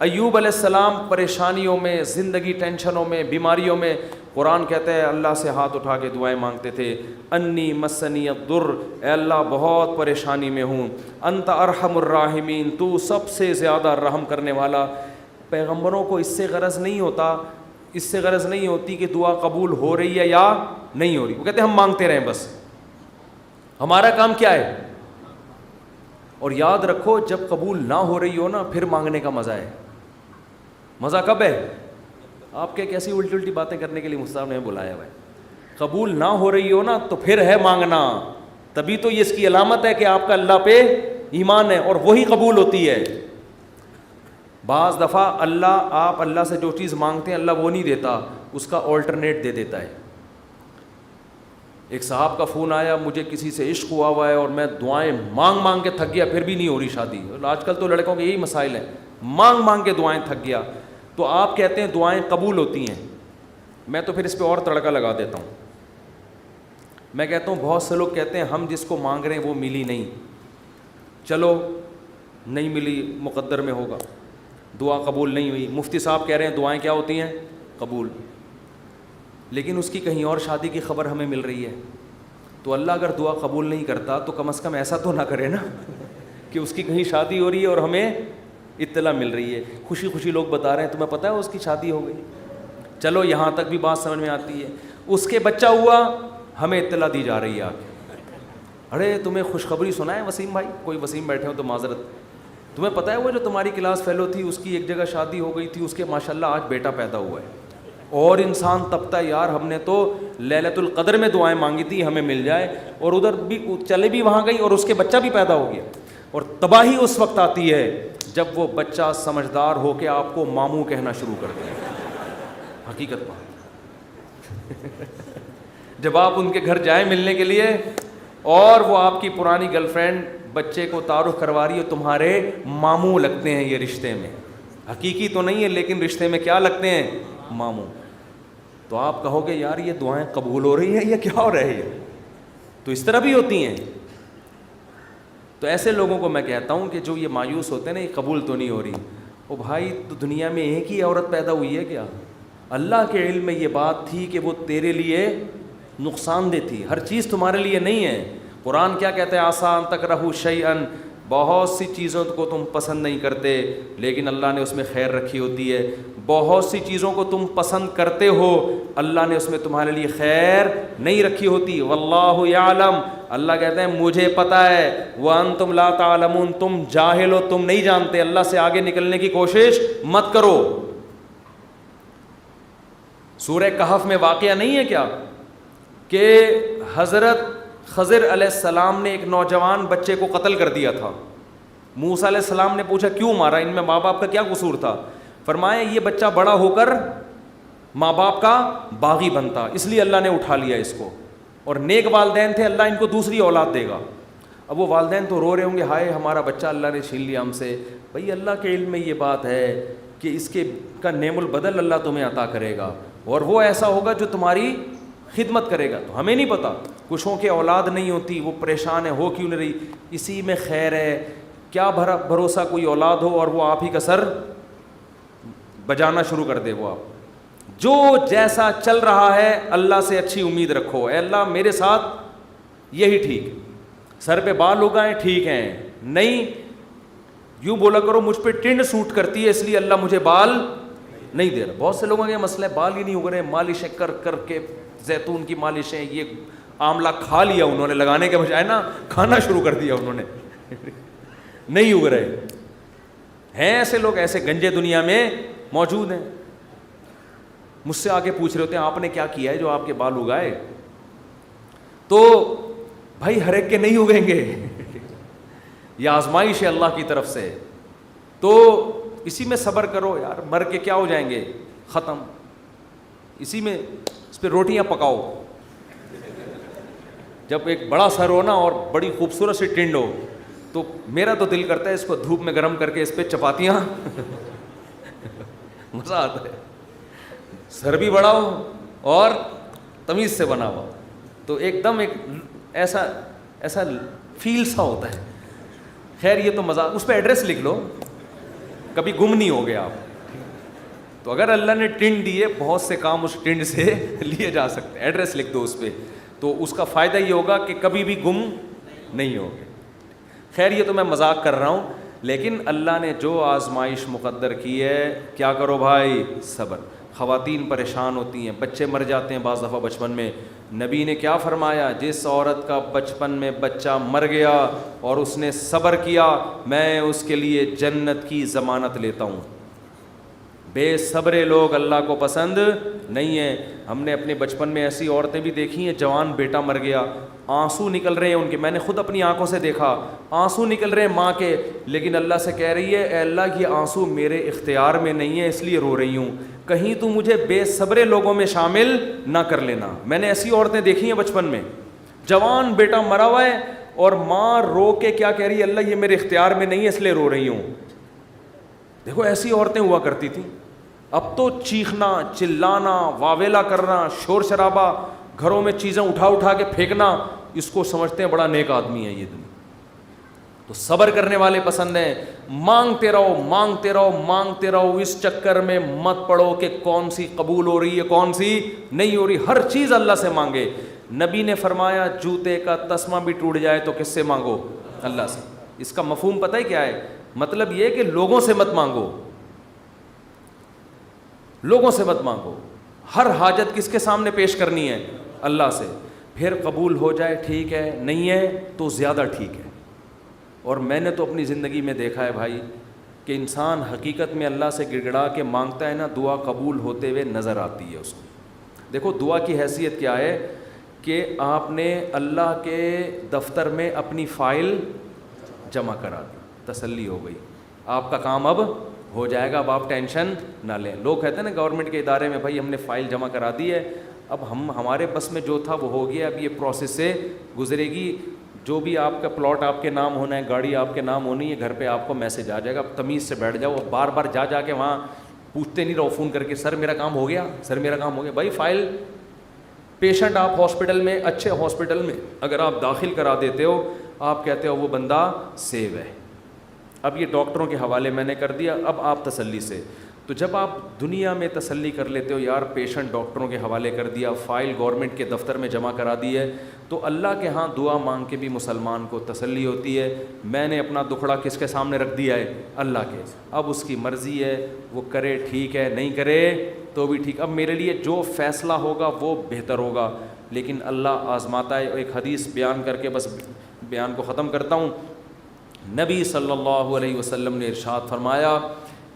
ایوب علیہ السلام پریشانیوں میں, زندگی ٹینشنوں میں, بیماریوں میں, قرآن کہتا ہے اللہ سے ہاتھ اٹھا کے دعائیں مانگتے تھے. انی مسنی الضر, اے اللہ بہت پریشانی میں ہوں. انت ارحم الراحمین, تو سب سے زیادہ رحم کرنے والا. پیغمبروں کو اس سے غرض نہیں ہوتا, اس سے غرض نہیں ہوتی کہ دعا قبول ہو رہی ہے یا نہیں ہو رہی. وہ کہتے ہیں ہم مانگتے رہیں بس, ہمارا کام کیا ہے. اور یاد رکھو جب قبول نہ ہو رہی ہو نا پھر مانگنے کا مزہ ہے. مزہ کب ہے؟ آپ کے کیسی الٹی الٹی باتیں کرنے کے لیے مصطفیٰ نے بلایا ہوا ہے. قبول نہ ہو رہی ہو نا تو پھر ہے مانگنا, تبھی تو یہ اس کی علامت ہے کہ آپ کا اللہ پہ ایمان ہے اور وہی قبول ہوتی ہے. بعض دفعہ آپ اللہ سے جو چیز مانگتے ہیں اللہ وہ نہیں دیتا, اس کا آلٹرنیٹ دے دیتا ہے. ایک صاحب کا فون آیا, مجھے کسی سے عشق ہوا ہے اور میں دعائیں مانگ مانگ کے تھک گیا, پھر بھی نہیں ہو رہی شادی. آج کل تو لڑکوں کے یہی مسائل ہیں, مانگ مانگ کے دعائیں تھک گیا. تو آپ کہتے ہیں دعائیں قبول ہوتی ہیں, میں تو پھر اس پہ اور تڑکا لگا دیتا ہوں. میں کہتا ہوں بہت سے لوگ کہتے ہیں ہم جس کو مانگ رہے ہیں وہ ملی نہیں, چلو نہیں ملی مقدر میں ہوگا, دعا قبول نہیں ہوئی. مفتی صاحب کہہ رہے ہیں دعائیں کیا ہوتی ہیں؟ قبول. لیکن اس کی کہیں اور شادی کی خبر ہمیں مل رہی ہے, تو اللہ اگر دعا قبول نہیں کرتا تو کم از کم ایسا تو نہ کرے نا کہ اس کی کہیں شادی ہو رہی ہے اور ہمیں اطلاع مل رہی ہے. خوشی خوشی لوگ بتا رہے ہیں تمہیں پتہ ہے اس کی شادی ہو گئی, چلو یہاں تک بھی بات سمجھ میں آتی ہے. اس کے بچہ ہوا, ہمیں اطلاع دی جا رہی ہے آ کے, ارے تمہیں خوشخبری سنا ہے وسیم بھائی, کوئی وسیم بیٹھے ہو تو معذرت, تمہیں پتہ ہے وہ جو تمہاری کلاس فیلو تھی اس کی ایک جگہ شادی ہو گئی تھی, اس کے ماشاءاللہ آج بیٹا پیدا ہوا ہے. اور انسان تپتا ہے یار ہم نے تو لیلۃ القدر میں دعائیں مانگی تھی ہمیں مل جائے, اور ادھر بھی چلے بھی وہاں گئی اور اس کے بچہ بھی پیدا ہو گیا. اور تباہی اس وقت آتی ہے جب وہ بچہ سمجھدار ہو کے آپ کو ماموں کہنا شروع کر دے. حقیقت بات جب آپ ان کے گھر جائیں ملنے کے لیے اور وہ آپ کی پرانی گرل فرینڈ بچے کو تعارف کروا رہی ہے, تمہارے ماموں لگتے ہیں یہ رشتے میں, حقیقی تو نہیں ہے لیکن رشتے میں کیا لگتے ہیں؟ ماموں. تو آپ کہو گے یار یہ دعائیں قبول ہو رہی ہیں یا کیا ہو رہا ہے؟ تو اس طرح بھی ہوتی ہیں. تو تو ایسے لوگوں کو میں کہتا ہوں کہ جو یہ مایوس ہوتے ہیں نا، یہ قبول تو نہیں ہو رہی، او بھائی تو دنیا میں ایک ہی عورت پیدا ہوئی ہے کیا؟ اللہ کے علم میں یہ بات تھی کہ وہ تیرے لیے نقصان دہ تھی، ہر چیز تمہارے لیے نہیں ہے۔ قرآن کیا کہتا ہے؟ آسان تکرہوا شیئا، بہت سی چیزوں کو تم پسند نہیں کرتے لیکن اللہ نے اس میں خیر رکھی ہوتی ہے، بہت سی چیزوں کو تم پسند کرتے ہو اللہ نے اس میں تمہارے لیے خیر نہیں رکھی ہوتی۔ واللہ یعلم، اللہ کہتے ہیں مجھے پتہ ہے، وانتم لا تعلمون، تم جاہل ہو، تم نہیں جانتے۔ اللہ سے آگے نکلنے کی کوشش مت کرو۔ سورہ کہف میں واقعہ نہیں ہے کیا کہ حضرت خضر علیہ السلام نے ایک نوجوان بچے کو قتل کر دیا تھا۔ موسیٰ علیہ السلام نے پوچھا کیوں مارا، ان میں ماں باپ کا کیا قصور تھا؟ فرمایا یہ بچہ بڑا ہو کر ماں باپ کا باغی بنتا، اس لیے اللہ نے اٹھا لیا اس کو، اور نیک والدین تھے، اللہ ان کو دوسری اولاد دے گا۔ اب وہ والدین تو رو رہے ہوں گے، ہائے ہمارا بچہ اللہ نے چھین لیا ہم سے۔ بھئی اللہ کے علم میں یہ بات ہے کہ اس کے کا نعم البدل اللہ تمہیں عطا کرے گا، اور وہ ایسا ہوگا جو تمہاری خدمت کرے گا۔ تو ہمیں نہیں پتہ، کچھوں کے اولاد نہیں ہوتی، وہ پریشان ہے، ہو کیوں نہیں رہی، اسی میں خیر ہے۔ کیا بھروسہ کوئی اولاد ہو اور وہ آپ ہی کا سر بجانا شروع کر دے۔ وہ آپ جو جیسا چل رہا ہے اللہ سے اچھی امید رکھو، اے اللہ میرے ساتھ یہی ٹھیک، سر پہ بال اگائیں ٹھیک ہیں، نہیں یوں بولا کرو مجھ پہ ٹنڈ سوٹ کرتی ہے اس لیے اللہ مجھے بال نہیں دے رہا۔ بہت سے لوگوں کا یہ مسئلہ ہے، بال ہی نہیں اگ رہے، مالشیں کر کر کے، زیتون کی مالشیں، یہ آملہ کھا لیا انہوں نے، لگانے کے بجائے نا کھانا شروع کر دیا انہوں نے، نہیں اگ رہے ہیں۔ ایسے لوگ ایسے گنجے دنیا میں موجود ہیں۔ مجھ سے آگے پوچھ رہے ہوتے ہیں آپ نے کیا کیا ہے جو آپ کے بال اگائے؟ تو بھائی ہر ایک کے نہیں اگیں گے، یہ آزمائش ہے اللہ کی طرف سے، تو اسی میں صبر کرو یار، مر کے کیا ہو جائیں گے، ختم، اسی میں اس پہ روٹیاں پکاؤ۔ جب ایک بڑا سر ہو نا اور بڑی خوبصورت سی ٹنڈ ہو تو میرا تو دل کرتا ہے اس کو دھوپ میں گرم کر کے اس پہ چپاتیاں مزہ آتا ہے، سر بھی بڑا ہو اور تمیز سے بنا ہوا، تو ایک دم ایک ایسا فیل سا ہوتا ہے۔ خیر یہ تو مزہ، اس پہ ایڈریس لکھ لو، کبھی گم نہیں ہو گیا آپ۔ تو اگر اللہ نے ٹنڈ دی ہے، بہت سے کام اس ٹنڈ سے لیے جا سکتے ہیں، ایڈریس لکھ دو اس پہ، تو اس کا فائدہ یہ ہوگا کہ کبھی بھی گم نہیں ہوگے۔ خیر یہ تو میں مذاق کر رہا ہوں، لیکن اللہ نے جو آزمائش مقدر کی ہے، کیا کرو بھائی، صبر۔ خواتین پریشان ہوتی ہیں، بچے مر جاتے ہیں بعض دفعہ بچپن میں۔ نبی نے کیا فرمایا؟ جس عورت کا بچپن میں بچہ مر گیا اور اس نے صبر کیا، میں اس کے لیے جنت کی ضمانت لیتا ہوں۔ بے صبرے لوگ اللہ کو پسند نہیں ہیں۔ ہم نے اپنے بچپن میں ایسی عورتیں بھی دیکھی ہیں، جوان بیٹا مر گیا، آنسو نکل رہے ہیں ان کے، میں نے خود اپنی آنکھوں سے دیکھا، آنسو نکل رہے ہیں ماں کے، لیکن اللہ سے کہہ رہی ہے اے اللہ یہ آنسو میرے اختیار میں نہیں ہے اس لیے رو رہی ہوں، کہیں تو مجھے بے صبرے لوگوں میں شامل نہ کر لینا۔ میں نے ایسی عورتیں دیکھی ہیں بچپن میں، جوان بیٹا مرا ہوا ہے اور ماں رو کے کیا کہہ رہی ہے، اللہ یہ میرے اختیار میں نہیں ہے اس لیے رو رہی ہوں۔ دیکھو ایسی عورتیں ہوا کرتی تھیں۔ اب تو چیخنا، چلانا، واویلا کرنا، شور شرابہ، گھروں میں چیزیں اٹھا کے پھینکنا، اس کو سمجھتے ہیں بڑا نیک آدمی ہے یہ دنیا۔ تو صبر کرنے والے پسند ہیں۔ مانگتے رہو مانگتے رہو مانگتے رہو، اس چکر میں مت پڑو کہ کون سی قبول ہو رہی ہے کون سی نہیں ہو رہی، ہر چیز اللہ سے مانگے۔ نبی نے فرمایا جوتے کا تسمہ بھی ٹوٹ جائے تو کس سے مانگو؟ اللہ سے۔ اس کا مفہوم پتہ ہے کیا ہے؟ مطلب یہ کہ لوگوں سے مت مانگو، لوگوں سے مت مانگو، ہر حاجت کس کے سامنے پیش کرنی ہے؟ اللہ سے۔ پھر قبول ہو جائے ٹھیک ہے، نہیں ہے تو زیادہ ٹھیک ہے۔ اور میں نے تو اپنی زندگی میں دیکھا ہے بھائی کہ انسان حقیقت میں اللہ سے گڑ گڑا کے مانگتا ہے نا، دعا قبول ہوتے ہوئے نظر آتی ہے اس کو۔ دیکھو دعا کی حیثیت کیا ہے کہ آپ نے اللہ کے دفتر میں اپنی فائل جمع کرا دی، تسلی ہو گئی، آپ کا کام اب ہو جائے گا، اب آپ ٹینشن نہ لیں۔ لوگ کہتے ہیں نا گورنمنٹ کے ادارے میں بھائی ہم نے فائل جمع کرا دی ہے، اب ہمارے بس میں جو تھا وہ ہو گیا، اب یہ پروسیس سے گزرے گی، جو بھی آپ کا پلاٹ آپ کے نام ہونا ہے، گاڑی آپ کے نام ہونی ہے، گھر پہ آپ کو میسج آ جائے گا، اب تمیز سے بیٹھ جاؤ، بار بار جا کے وہاں پوچھتے نہیں رہو فون کر کے سر میرا کام ہو گیا، سر میرا کام ہو گیا۔ بھائی فائل، پیشنٹ آپ ہاسپٹل میں، اچھے ہاسپٹل میں اگر آپ داخل کرا دیتے ہو، آپ کہتے ہو وہ بندہ سیو ہے. اب یہ ڈاکٹروں کے حوالے میں نے کر دیا, اب آپ تسلی سے. تو جب آپ دنیا میں تسلی کر لیتے ہو یار پیشنٹ ڈاکٹروں کے حوالے کر دیا, فائل گورنمنٹ کے دفتر میں جمع کرا دی ہے, تو اللہ کے ہاں دعا مانگ کے بھی مسلمان کو تسلی ہوتی ہے. میں نے اپنا دکھڑا کس کے سامنے رکھ دیا ہے؟ اللہ کے. اب اس کی مرضی ہے, وہ کرے ٹھیک ہے, نہیں کرے تو بھی ٹھیک. اب میرے لیے جو فیصلہ ہوگا وہ بہتر ہوگا, لیکن اللہ آزماتا ہے. ایک حدیث بیان کر کے بس بیان کو ختم کرتا ہوں. نبی صلی اللہ علیہ وسلم نے ارشاد فرمایا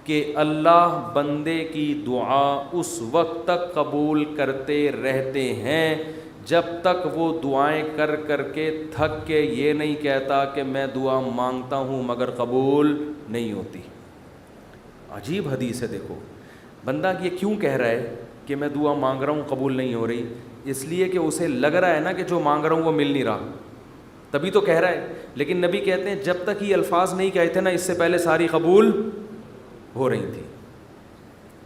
کہ اللہ بندے کی دعا اس وقت تک قبول کرتے رہتے ہیں جب تک وہ دعائیں کر کر کے تھک کے یہ نہیں کہتا کہ میں دعا مانگتا ہوں مگر قبول نہیں ہوتی. عجیب حدیث ہے. دیکھو بندہ یہ کیوں کہہ رہا ہے کہ میں دعا مانگ رہا ہوں قبول نہیں ہو رہی؟ اس لیے کہ اسے لگ رہا ہے نا کہ جو مانگ رہا ہوں وہ مل نہیں رہا, تبھی تو کہہ رہا ہے. لیکن نبی کہتے ہیں جب تک یہ الفاظ نہیں کہے تھے نا, اس سے پہلے ساری قبول ہو رہی تھی,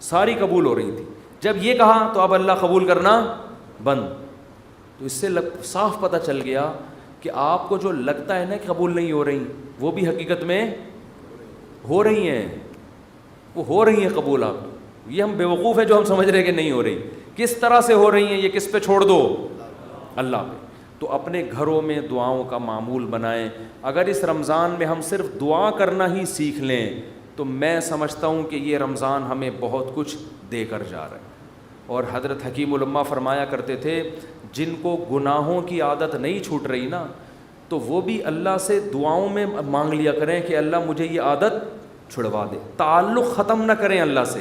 ساری قبول ہو رہی تھی. جب یہ کہا تو اب اللہ قبول کرنا بند. تو اس سے صاف پتہ چل گیا کہ آپ کو جو لگتا ہے نا کہ قبول نہیں ہو رہی, وہ بھی حقیقت میں ہو رہی ہیں, وہ ہو رہی ہیں قبول. آپ یہ ہم بیوقوف ہیں جو ہم سمجھ رہے ہیں کہ نہیں ہو رہی. کس طرح سے ہو رہی ہیں یہ کس پہ چھوڑ دو؟ اللہ پہ. تو اپنے گھروں میں دعاؤں کا معمول بنائیں. اگر اس رمضان میں ہم صرف دعا کرنا ہی سیکھ لیں تو میں سمجھتا ہوں کہ یہ رمضان ہمیں بہت کچھ دے کر جا رہا ہے. اور حضرت حکیم الامہ فرمایا کرتے تھے جن کو گناہوں کی عادت نہیں چھوٹ رہی نا, تو وہ بھی اللہ سے دعاؤں میں مانگ لیا کریں کہ اللہ مجھے یہ عادت چھڑوا دے. تعلق ختم نہ کریں اللہ سے,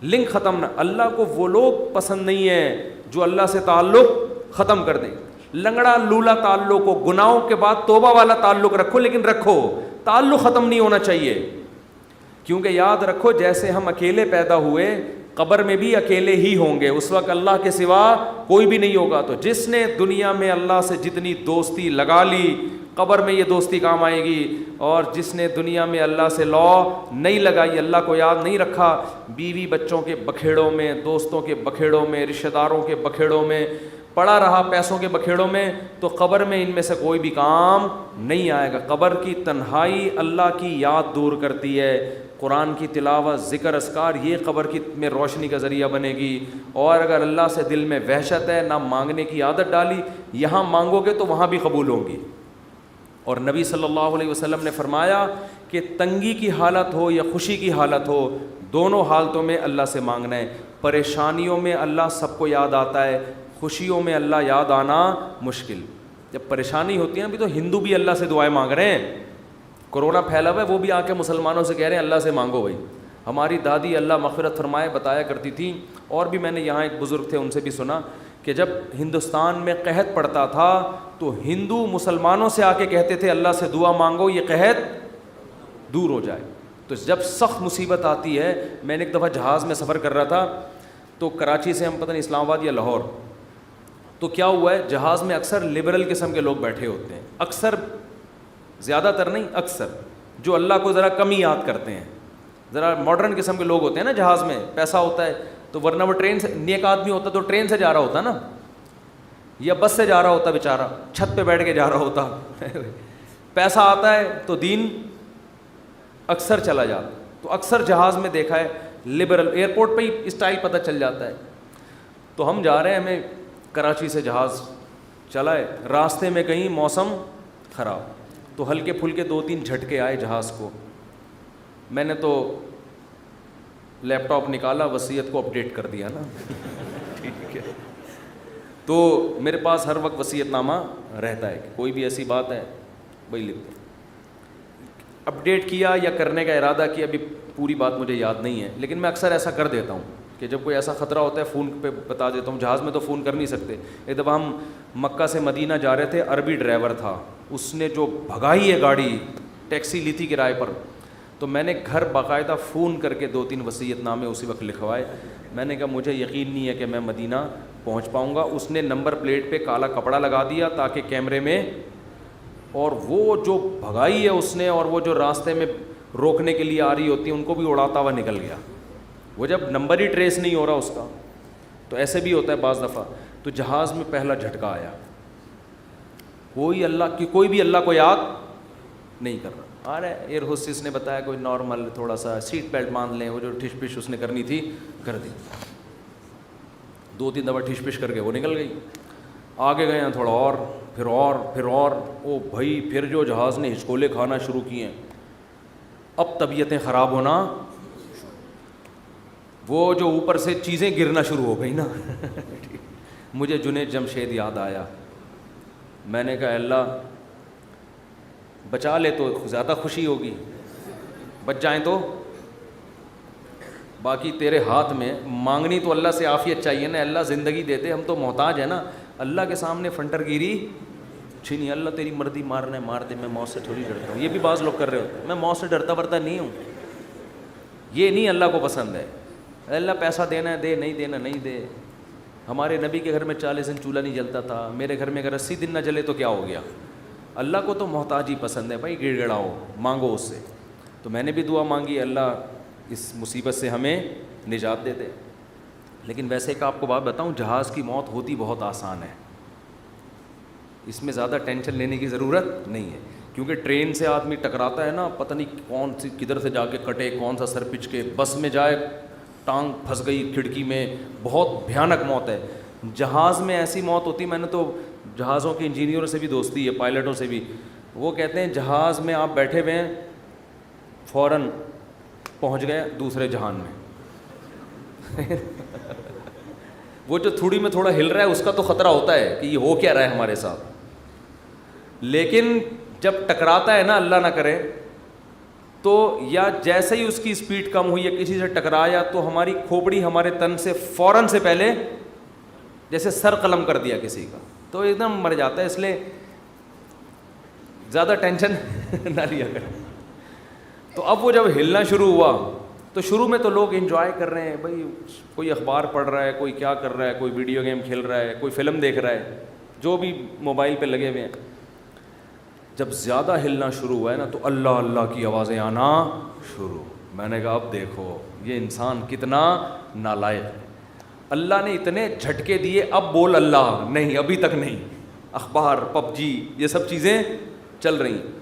لنک ختم نہ. اللہ کو وہ لوگ پسند نہیں ہیں جو اللہ سے تعلق ختم کر دیں. لنگڑا لولا تعلق ہو, گناہوں کے بعد توبہ والا تعلق رکھو, لیکن رکھو, تعلق ختم نہیں ہونا چاہیے. کیونکہ یاد رکھو جیسے ہم اکیلے پیدا ہوئے قبر میں بھی اکیلے ہی ہوں گے, اس وقت اللہ کے سوا کوئی بھی نہیں ہوگا. تو جس نے دنیا میں اللہ سے جتنی دوستی لگا لی قبر میں یہ دوستی کام آئے گی, اور جس نے دنیا میں اللہ سے نہیں لگائی, اللہ کو یاد نہیں رکھا, بیوی بچوں کے بکھیڑوں میں, دوستوں کے بکھیڑوں میں, رشتہ داروں کے بکھیڑوں میں پڑا رہا, پیسوں کے بکھیڑوں میں, تو قبر میں ان میں سے کوئی بھی کام نہیں آئے گا. قبر کی تنہائی اللہ کی یاد دور کرتی ہے. قرآن کی تلاوت, ذکر, اذکار, یہ قبر کی میں روشنی کا ذریعہ بنے گی. اور اگر اللہ سے دل میں وحشت ہے, نہ مانگنے کی عادت ڈالی, یہاں مانگو گے تو وہاں بھی قبول ہوگی. اور نبی صلی اللہ علیہ وسلم نے فرمایا کہ تنگی کی حالت ہو یا خوشی کی حالت ہو, دونوں حالتوں میں اللہ سے مانگنا ہے. پریشانیوں میں اللہ سب کو یاد آتا ہے, خوشیوں میں اللہ یاد آنا مشکل. جب پریشانی ہوتی ہے ابھی تو ہندو بھی اللہ سے دعائیں مانگ رہے ہیں. کرونا پھیلا ہوا ہے, وہ بھی آ کے مسلمانوں سے کہہ رہے ہیں اللہ سے مانگو بھائی. ہماری دادی اللہ مغفرت فرمائے بتایا کرتی تھیں, اور بھی میں نے یہاں ایک بزرگ تھے ان سے بھی سنا کہ جب ہندوستان میں قحط پڑتا تھا تو ہندو مسلمانوں سے آ کے کہتے تھے اللہ سے دعا مانگو یہ قحط دور ہو جائے. تو جب سخت مصیبت آتی ہے, میں نے ایک دفعہ جہاز میں سفر کر رہا تھا, تو کراچی سے ہم پتہ نہیں اسلام آباد یا لاہور, تو کیا ہوا ہے جہاز میں اکثر لبرل قسم کے لوگ بیٹھے ہوتے ہیں, اکثر, زیادہ تر نہیں, اکثر, جو اللہ کو ذرا کم ہی یاد کرتے ہیں, ذرا ماڈرن قسم کے لوگ ہوتے ہیں نا جہاز میں, پیسہ ہوتا ہے تو, ورنہ وہ ٹرین سے, نیک آدمی ہوتا تو ٹرین سے جا رہا ہوتا نا, یا بس سے جا رہا ہوتا بیچارہ, چھت پہ بیٹھ کے جا رہا ہوتا. پیسہ آتا ہے تو دین اکثر چلا جاتا. تو اکثر جہاز میں دیکھا ہے لبرل, ایئرپورٹ پہ ہی اسٹائل پتہ چل جاتا ہے. تو ہم جا رہے ہیں, ہمیں کراچی سے جہاز چلا ہے, راستے میں کہیں موسم خراب, تو ہلکے پھلکے 2-3 جھٹکے آئے جہاز کو. میں نے تو لیپ ٹاپ نکالا, وصیت کو اپڈیٹ کر دیا نا. ٹھیک ہے, تو میرے پاس ہر وقت وصیت نامہ رہتا ہے کہ کوئی بھی ایسی بات ہے وہی لکھتے. اپڈیٹ کیا یا کرنے کا ارادہ کیا, ابھی پوری بات مجھے یاد نہیں ہے, لیکن میں اکثر ایسا کر دیتا ہوں کہ جب کوئی ایسا خطرہ ہوتا ہے فون پہ بتا دیتا ہوں. جہاز میں تو فون کر نہیں سکتے. ایک دفعہ ہم مکہ سے مدینہ جا رہے تھے, عربی ڈرائیور تھا, اس نے جو بھگائی ہے گاڑی, ٹیکسی لی تھی کرائے پر, تو میں نے گھر باقاعدہ فون کر کے 2-3 وصیت نامے اسی وقت لکھوائے. میں نے کہا مجھے یقین نہیں ہے کہ میں مدینہ پہنچ پاؤں گا. اس نے نمبر پلیٹ پہ کالا کپڑا لگا دیا تاکہ کیمرے میں, اور وہ جو بھگائی ہے اس نے, اور وہ جو راستے میں روکنے کے لیے آ رہی ہوتی ہیں ان کو بھی اڑاتا ہوا نکل گیا. وہ جب نمبر ہی ٹریس نہیں ہو رہا اس کا, تو ایسے بھی ہوتا ہے بعض دفعہ. تو جہاز میں پہلا جھٹکا آیا, کوئی بھی اللہ کو یاد نہیں کر رہا. ارے ایئر ہوسٹس نے بتایا کوئی نارمل تھوڑا سا سیٹ بیلٹ باندھ لیں, وہ جو ٹھش پش اس نے کرنی تھی کر دی, 2-3 دفعہ ٹھش پش کر کے وہ نکل گئی. آگے گئے ہیں تھوڑا اور, پھر اور او بھائی پھر جو جہاز نے ہچکولے کھانا شروع کیے ہیں, اب طبیعتیں خراب ہونا, وہ جو اوپر سے چیزیں گرنا شروع ہو گئی نا. مجھے جنید جمشید یاد آیا. میں نے کہا اللہ بچا لے تو زیادہ خوشی ہوگی, بچ جائیں تو باقی تیرے ہاتھ میں. مانگنی تو اللہ سے عافیت چاہیے نا, اللہ زندگی دے دے, ہم تو محتاج ہیں نا. اللہ کے سامنے فنٹر گیری چھینی, اللہ تیری مرضی مارنا ہے مار دے, میں موت سے تھوڑی ڈرتا ہوں. یہ بھی بعض لوگ کر رہے ہوتے ہیں, میں موت سے ڈرتا ورتا نہیں ہوں. یہ نہیں اللہ کو پسند ہے. اللہ پیسہ دینا ہے دے, نہیں دینا نہیں دے. ہمارے نبی کے گھر میں 40 دن چولہا نہیں جلتا تھا, میرے گھر میں اگر 80 دن نہ جلے تو کیا ہو گیا. اللہ کو تو محتاج ہی پسند ہے بھائی, گڑ گڑاؤ مانگو اس سے. تو میں نے بھی دعا مانگی اللہ اس مصیبت سے ہمیں نجات دے دے. لیکن ویسے ایک آپ کو بات بتاؤں, جہاز کی موت ہوتی بہت آسان ہے, اس میں زیادہ ٹینشن لینے کی ضرورت نہیں ہے. کیونکہ ٹرین سے آدمی ٹکراتا ہے نا, پتہ نہیں کون سی کدھر سے جا کے کٹے, کون سا سر پچ کے, بس میں جائے ٹانگ پھنس گئی کھڑکی میں, بہت بھیانک موت ہے. جہاز میں ایسی موت ہوتی, میں نے تو جہازوں کے انجینئروں سے بھی دوستی ہے, پائلٹوں سے بھی, وہ کہتے ہیں جہاز میں آپ بیٹھے ہوئے ہیں, فوراً پہنچ گئے دوسرے جہان میں. وہ جو تھوڑی میں تھوڑا ہل رہا ہے اس کا تو خطرہ ہوتا ہے کہ یہ ہو کیا رہا ہے ہمارے ساتھ, لیکن جب ٹکراتا ہے نا اللہ نہ کرے تو یا جیسے ہی اس کی اسپیڈ کم ہوئی یا کسی سے ٹکرایا تو ہماری کھوپڑی ہمارے تن سے فوراً سے پہلے جیسے سر قلم کر دیا کسی کا تو ایک دم مر جاتا ہے. اس لیے زیادہ ٹینشن نہ لیا کریں. تو اب وہ جب ہلنا شروع ہوا تو شروع میں تو لوگ انجوائے کر رہے ہیں بھائی, کوئی اخبار پڑھ رہا ہے, کوئی کیا کر رہا ہے, کوئی ویڈیو گیم کھیل رہا ہے, کوئی فلم دیکھ رہا ہے, جو بھی موبائل پہ لگے ہوئے ہیں. جب زیادہ ہلنا شروع ہوا ہے نا تو اللہ اللہ کی آوازیں آنا شروع. میں نے کہا اب دیکھو یہ انسان کتنا نالائق ہے. اللہ نے اتنے جھٹکے دیے, اب بول اللہ نہیں, ابھی تک نہیں. اخبار, پب جی, یہ سب چیزیں چل رہی ہیں.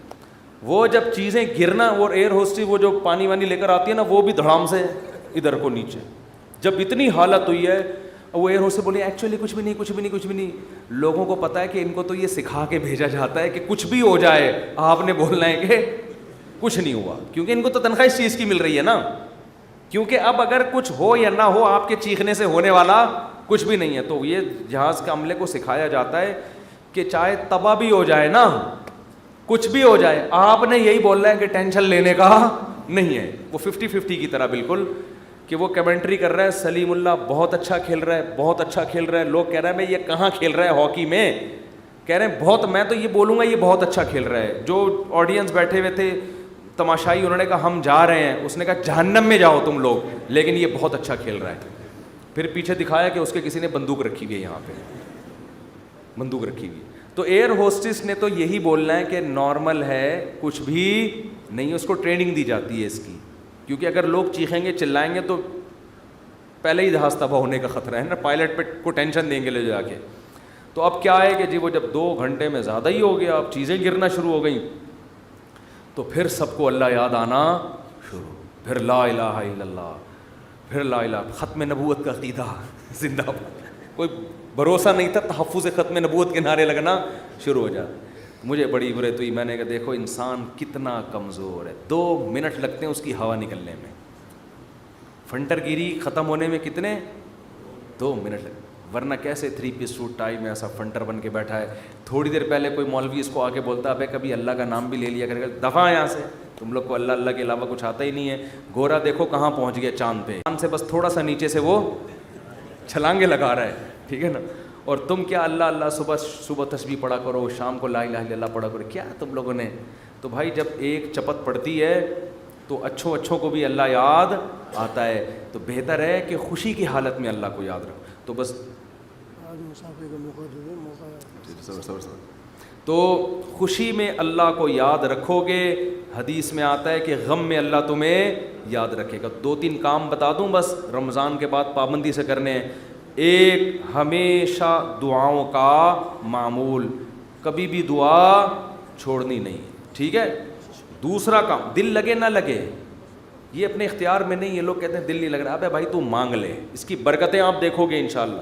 وہ جب چیزیں گرنا, وہ ایئر ہوسٹس وہ جو پانی وانی لے کر آتی ہے نا, وہ بھی دھڑام سے ادھر کو نیچے. جب اتنی حالت ہوئی ہے, وہ ایئر ہوسٹس بولے ایکچولی کچھ بھی نہیں. لوگوں کو پتہ ہے کہ ان کو تو یہ سکھا کے بھیجا جاتا ہے کہ کچھ بھی ہو جائے آپ نے بولنا ہے کہ کچھ نہیں ہوا, کیونکہ ان کو تو تنخواہ اس چیز کی مل رہی ہے نا. کیونکہ اب اگر کچھ ہو یا نہ ہو, آپ کے چیخنے سے ہونے والا کچھ بھی نہیں ہے. تو یہ جہاز کے عملے کو سکھایا جاتا ہے کہ چاہے تباہ بھی ہو جائے نا, کچھ بھی ہو جائے, آپ نے یہی بولنا ہے کہ ٹینشن لینے کا نہیں ہے. وہ 50-50 کی طرح بالکل, کہ وہ کمنٹری کر رہا ہے, سلیم اللہ بہت اچھا کھیل رہا ہے, بہت اچھا کھیل رہا ہے. لوگ کہہ رہے ہیں میں یہ کہاں کھیل رہا ہے ہاکی میں, کہہ رہے ہیں بہت, میں تو یہ بولوں گا یہ بہت اچھا کھیل رہا ہے. جو آڈینس بیٹھے ہوئے تھے تماشائی, انہوں نے کہا ہم جا رہے ہیں. اس نے کہا جہنم میں جاؤ تم لوگ, لیکن یہ بہت اچھا کھیل رہا ہے. پھر پیچھے دکھایا کہ اس کے کسی نے بندوق رکھی ہوئی ہے, یہاں پہ بندوق رکھی ہوئی. تو ایئر ہوسٹس نے تو یہی بولنا ہے کہ نارمل ہے, کچھ بھی نہیں. اس کو ٹریننگ دی جاتی ہے اس کی, کیونکہ اگر لوگ چیخیں گے چلائیں گے تو پہلے ہی جہاز تباہ ہونے کا خطرہ ہے نا, پائلٹ پہ کو ٹینشن دیں گے لے جا کے. تو اب کیا ہے کہ جی وہ جب 2 گھنٹے میں زیادہ ہی ہو گیا, اب چیزیں گرنا شروع ہو گئیں, تو پھر سب کو اللہ یاد آنا شروع. پھر لا الہ الا اللہ, پھر لا الہ, ختم نبوت کا عقیدہ زندہ باد. کوئی بھروسہ نہیں تھا, تحفظ ختم نبوت کے نعرے لگنا شروع ہو جاتے. مجھے بڑی عبرت ہوئی, میں نے کہا دیکھو انسان کتنا کمزور ہے, 2 منٹ لگتے ہیں اس کی ہوا نکلنے میں. فنٹر گیری ختم ہونے میں کتنے, 2 منٹ لگتے. ورنہ کیسے 3 پیس سوٹ ٹائی میں ایسا فنٹر بن کے بیٹھا ہے. تھوڑی دیر پہلے کوئی مولوی اس کو آ کے بولتا ہے کبھی اللہ کا نام بھی لے لیا کرے گا, دفعہ یہاں سے, تم لوگ کو اللہ اللہ کے علاوہ کچھ آتا ہی نہیں ہے. گورا دیکھو کہاں پہنچ گیا, چاند پہ, چاند سے بس تھوڑا سا نیچے سے وہ چھلانگے لگا رہا ہے, ٹھیک ہے نا. اور تم کیا اللہ اللہ صبح تسبیح پڑھا کرو, شام کو لا الہ الا اللہ پڑھا کرو, کیا تم لوگوں نے. تو بھائی جب ایک چپت پڑتی ہے تو اچھوں کو بھی اللہ یاد آتا ہے. تو بہتر ہے کہ خوشی کی حالت میں اللہ کو یاد رکھو. تو بس تو خوشی میں اللہ کو یاد رکھو گے. حدیث میں آتا ہے کہ غم میں اللہ تمہیں یاد رکھے گا. 2-3 کام بتا دوں بس, رمضان کے بعد پابندی سے کرنے ہیں. ایک, ہمیشہ دعاؤں کا معمول, کبھی بھی دعا چھوڑنی نہیں، ٹھیک ہے. دوسرا کام، دل لگے نہ لگے یہ اپنے اختیار میں نہیں. یہ لوگ کہتے ہیں دل نہیں لگ رہا، ابے بھائی تو مانگ لے، اس کی برکتیں آپ دیکھو گے انشاءاللہ.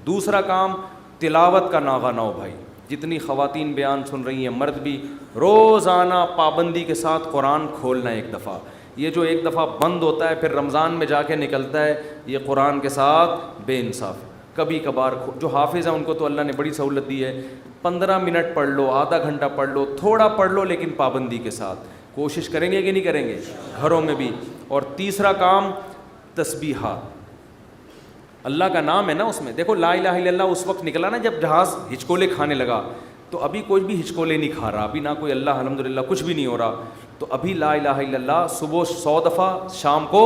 دوسرا کام، تلاوت کا ناغہ نہ ہو بھائی. جتنی خواتین بیان سن رہی ہیں، مرد بھی، روزانہ پابندی کے ساتھ قرآن کھولنا ہے ایک دفعہ. یہ جو ایک دفعہ بند ہوتا ہے پھر رمضان میں جا کے نکلتا ہے، یہ قرآن کے ساتھ بے انصاف. کبھی کبھار جو حافظ ہیں ان کو تو اللہ نے بڑی سہولت دی ہے، 15 منٹ پڑھ لو، آدھا گھنٹہ پڑھ لو، تھوڑا پڑھ لو لیکن پابندی کے ساتھ. کوشش کریں گے کہ نہیں کریں گے گھروں میں بھی. اور تیسرا کام، تسبیحات. اللہ کا نام ہے نا اس میں. دیکھو لا الہ الا اللہ اس وقت نکلا نا جب جہاز ہچکولے کھانے لگا، تو ابھی کوئی بھی ہچکولے نہیں کھا رہا، ابھی نہ کوئی اللہ الحمدللہ کچھ بھی نہیں ہو رہا. تو ابھی لا الہ الا اللہ صبح 100 دفعہ، شام کو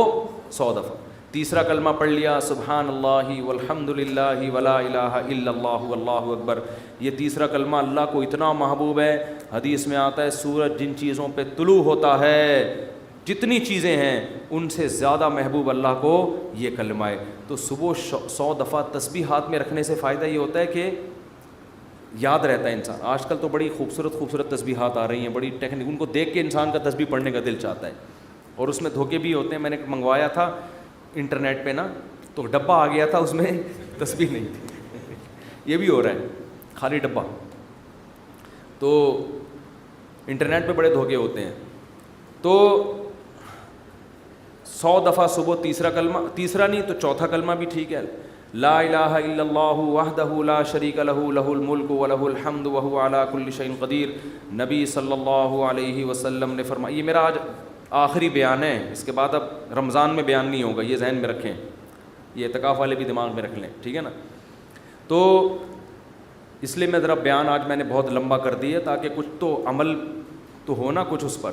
100 دفعہ. تیسرا کلمہ پڑھ لیا سبحان اللہ والحمد للہ ولا الہ الا اللہ واللہ اکبر. یہ تیسرا کلمہ اللہ کو اتنا محبوب ہے، حدیث میں آتا ہے سورج جن چیزوں پہ طلوع ہوتا ہے، جتنی چیزیں ہیں ان سے زیادہ محبوب اللہ کو یہ کلمہ ہے. تو صبح 100 دفعہ تسبیحات میں رکھنے سے فائدہ یہ ہوتا ہے کہ یاد رہتا ہے انسان. آج کل تو بڑی خوبصورت خوبصورت تسبیحات آ رہی ہیں، بڑی ٹیکنیک، ان کو دیکھ کے انسان کا تسبیح پڑھنے کا دل چاہتا ہے. اور اس میں دھوکے بھی ہوتے ہیں. میں نے منگوایا تھا انٹرنیٹ پہ نا، تو ڈبہ آ گیا تھا اس میں تسبیح نہیں تھی. یہ بھی ہو رہا ہے، خالی ڈبہ. تو انٹرنیٹ پہ بڑے دھوکے ہوتے ہیں. تو 100 دفعہ صبح تیسرا کلمہ، تیسرا نہیں تو چوتھا کلمہ بھی ٹھیک ہے، لا الہ الا اللہ وحدہ لا شریک لہ لہ الملک ولہ الحمد وہو علی کل شیء قدیر. نبی صلی اللہ علیہ وسلم نے فرمایا، یہ میرا آج آخری بیان ہے، اس کے بعد اب رمضان میں بیان نہیں ہوگا، یہ ذہن میں رکھیں، یہ اعتکاف والے بھی دماغ میں رکھ لیں، ٹھیک ہے نا. تو اس لیے میں ذرا بیان آج میں نے بہت لمبا کر دی ہے تاکہ کچھ تو عمل تو ہونا کچھ اس پر.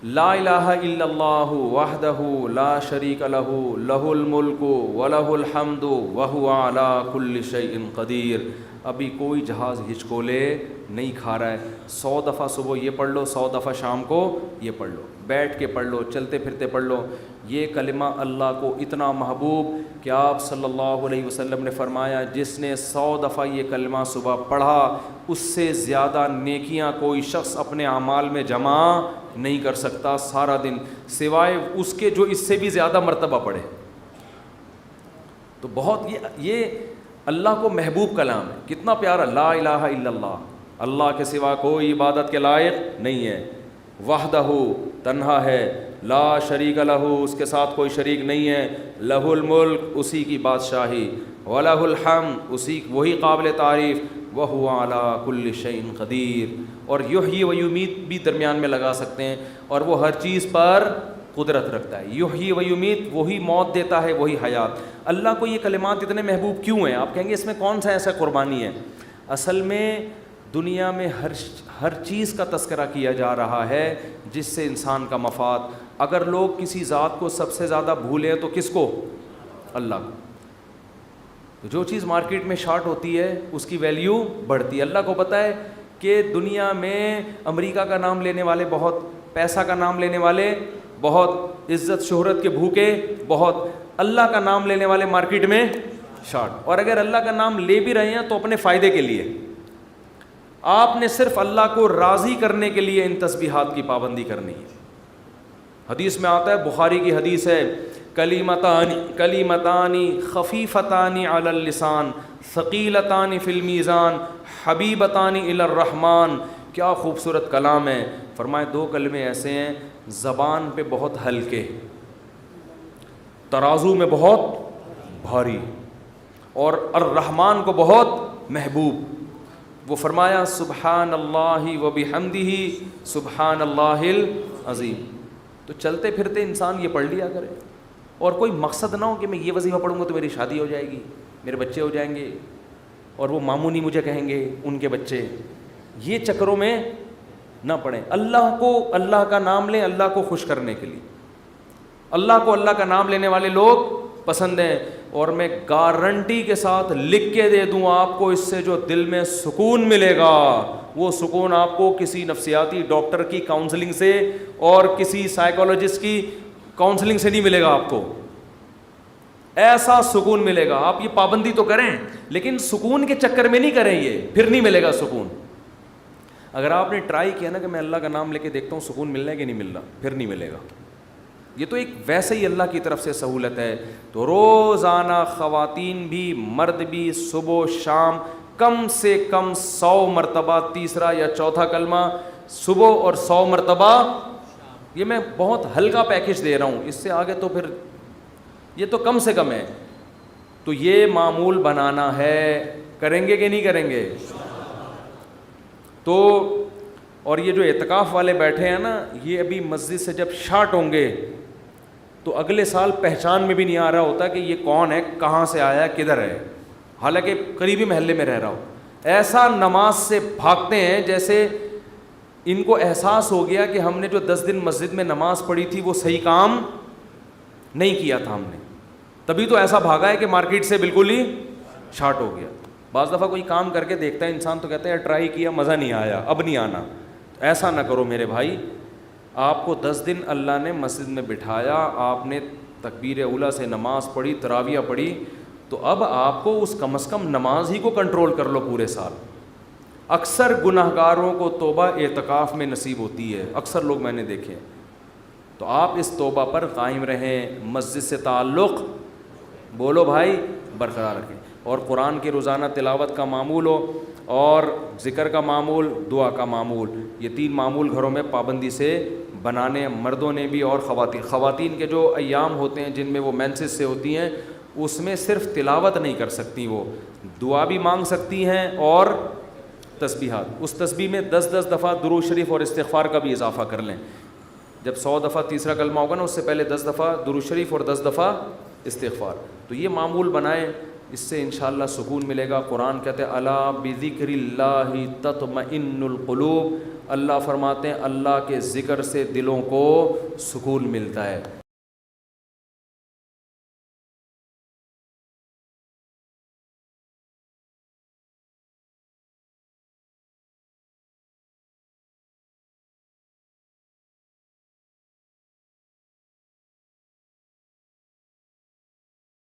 لا الہ الا اللہ وحدہ لا شریک لہ لہ الملک ولہ الحمد وہو علی کل شیء قدیر. ابھی کوئی جہاز ہچکولے نہیں کھا رہا ہے. 100 دفعہ صبح یہ پڑھ لو، 100 دفعہ شام کو یہ پڑھ لو، بیٹھ کے پڑھ لو، چلتے پھرتے پڑھ لو. یہ کلمہ اللہ کو اتنا محبوب کہ آپ صلی اللہ علیہ وسلم نے فرمایا جس نے 100 دفعہ یہ کلمہ صبح پڑھا اس سے زیادہ نیکیاں کوئی شخص اپنے اعمال میں جمع نہیں کر سکتا سارا دن، سوائے اس کے جو اس سے بھی زیادہ مرتبہ پڑھے. تو بہت یہ اللہ کو محبوب کلام ہے. کتنا پیارا، لا الہ الا اللہ، اللہ کے سوا کوئی عبادت کے لائق نہیں ہے. وحدہ، تنہا ہے، لا شریک لہ، اس کے ساتھ کوئی شریک نہیں ہے، لہ الملک، اسی کی بادشاہی، ولہ الحمد، وہی قابل تعریف، وہو علی کل شیء قدیر. اور یحیی و یمیت بھی درمیان میں لگا سکتے ہیں، اور وہ ہر چیز پر قدرت رکھتا ہے. یحیی و یمیت، وہی موت دیتا ہے، وہی حیات. اللہ کو یہ کلمات اتنے محبوب کیوں ہیں؟ آپ کہیں گے اس میں کون سا ایسا قربانی ہے؟ اصل میں دنیا میں ہر چیز کا تذکرہ کیا جا رہا ہے جس سے انسان کا مفاد. اگر لوگ کسی ذات کو سب سے زیادہ بھولیں تو کس کو؟ اللہ کو. جو چیز مارکیٹ میں شارٹ ہوتی ہے اس کی ویلیو بڑھتی ہے. اللہ کو پتہ ہے کہ دنیا میں امریکہ کا نام لینے والے بہت، پیسہ کا نام لینے والے بہت، عزت شہرت کے بھوکے بہت، اللہ کا نام لینے والے مارکیٹ میں شارٹ. اور اگر اللہ کا نام لے بھی رہے ہیں تو اپنے فائدے کے لیے. آپ نے صرف اللہ کو راضی کرنے کے لیے ان تسبیحات کی پابندی کرنی ہے. حدیث میں آتا ہے، بخاری کی حدیث ہے، کلیمتان خفیفتان علی اللسان ثقیلتان فی المیزان حبیبتان الی الرحمن. کیا خوبصورت کلام ہے. فرمائے 2 کلمے ایسے ہیں زبان پہ بہت ہلکے، ترازو میں بہت بھاری، اور الرحمن کو بہت محبوب. وہ فرمایا سبحان اللہ و بحمدہ سبحان اللہ العظیم. تو چلتے پھرتے انسان یہ پڑھ لیا کرے، اور کوئی مقصد نہ ہو کہ میں یہ وظیفہ پڑھوں گا تو میری شادی ہو جائے گی، میرے بچے ہو جائیں گے، اور وہ ماموں نہیں مجھے کہیں گے ان کے بچے. یہ چکروں میں نہ پڑھیں. اللہ کو، اللہ کا نام لیں اللہ کو خوش کرنے کے لیے. اللہ کو اللہ کا نام لینے والے لوگ پسند ہیں. اور میں گارنٹی کے ساتھ لکھ کے دے دوں آپ کو، اس سے جو دل میں سکون ملے گا وہ سکون آپ کو کسی نفسیاتی ڈاکٹر کی کاؤنسلنگ سے اور کسی سائیکالوجسٹ کی کاؤنسلنگ سے نہیں ملے گا. آپ کو ایسا سکون ملے گا. آپ یہ پابندی تو کریں لیکن سکون کے چکر میں نہیں کریں، یہ پھر نہیں ملے گا سکون. اگر آپ نے ٹرائی کیا نا کہ میں اللہ کا نام لے کے دیکھتا ہوں سکون ملنا ہے کہ نہیں مل رہا, پھر نہیں ملے گا. یہ تو ایک ویسے ہی اللہ کی طرف سے سہولت ہے. تو روزانہ خواتین بھی مرد بھی صبح و شام کم سے کم 100 مرتبہ تیسرا یا چوتھا کلمہ صبح اور 100 مرتبہ. یہ میں بہت ہلکا پیکج دے رہا ہوں, اس سے آگے تو پھر یہ تو کم سے کم ہے. تو یہ معمول بنانا ہے, کریں گے کہ نہیں کریں گے؟ تو اور یہ جو اعتکاف والے بیٹھے ہیں نا, یہ ابھی مسجد سے جب شارٹ ہوں گے تو اگلے سال پہچان میں بھی نہیں آ رہا ہوتا کہ یہ کون ہے, کہاں سے آیا, کدھر ہے, حالانکہ قریبی محلے میں رہ رہا ہو. ایسا نماز سے بھاگتے ہیں جیسے ان کو احساس ہو گیا کہ ہم نے جو 10 دن مسجد میں نماز پڑھی تھی وہ صحیح کام نہیں کیا تھا ہم نے, تبھی تو ایسا بھاگا ہے کہ مارکیٹ سے بالکل ہی شارٹ ہو گیا. بعض دفعہ کوئی کام کر کے دیکھتا ہے انسان تو کہتا ہے ٹرائی کیا مزہ نہیں آیا, اب نہیں آنا. ایسا نہ کرو میرے بھائی, آپ کو 10 دن اللہ نے مسجد میں بٹھایا, آپ نے تکبیر اولیٰ سے نماز پڑھی, تراویح پڑھی, تو اب آپ کو اس کم از کم نماز ہی کو کنٹرول کر لو پورے سال. اکثر گناہ گاروں کو توبہ اعتکاف میں نصیب ہوتی ہے, اکثر لوگ میں نے دیکھے. تو آپ اس توبہ پر قائم رہیں, مسجد سے تعلق بولو بھائی برقرار رکھیں, اور قرآن کی روزانہ تلاوت کا معمول ہو, اور ذکر کا معمول, دعا کا معمول. یہ 3 معمول گھروں میں پابندی سے بنانے, مردوں نے بھی اور خواتین کے جو ایام ہوتے ہیں جن میں وہ مینسس سے ہوتی ہیں, اس میں صرف تلاوت نہیں کر سکتی, وہ دعا بھی مانگ سکتی ہیں اور تسبیحات. اس تسبیح میں 10 دفعہ درود شریف اور استغفار کا بھی اضافہ کر لیں. جب 100 دفعہ تیسرا کلمہ ہوگا نا, اس سے پہلے 10 دفعہ درود شریف اور 10 دفعہ استغفار. تو یہ معمول بنائیں, اس سے انشاءاللہ سکون ملے گا. قرآن کہتے ہیں الا بذکر اللہ تطمئن القلوب, اللہ فرماتے ہیں اللہ کے ذکر سے دلوں کو سکون ملتا ہے.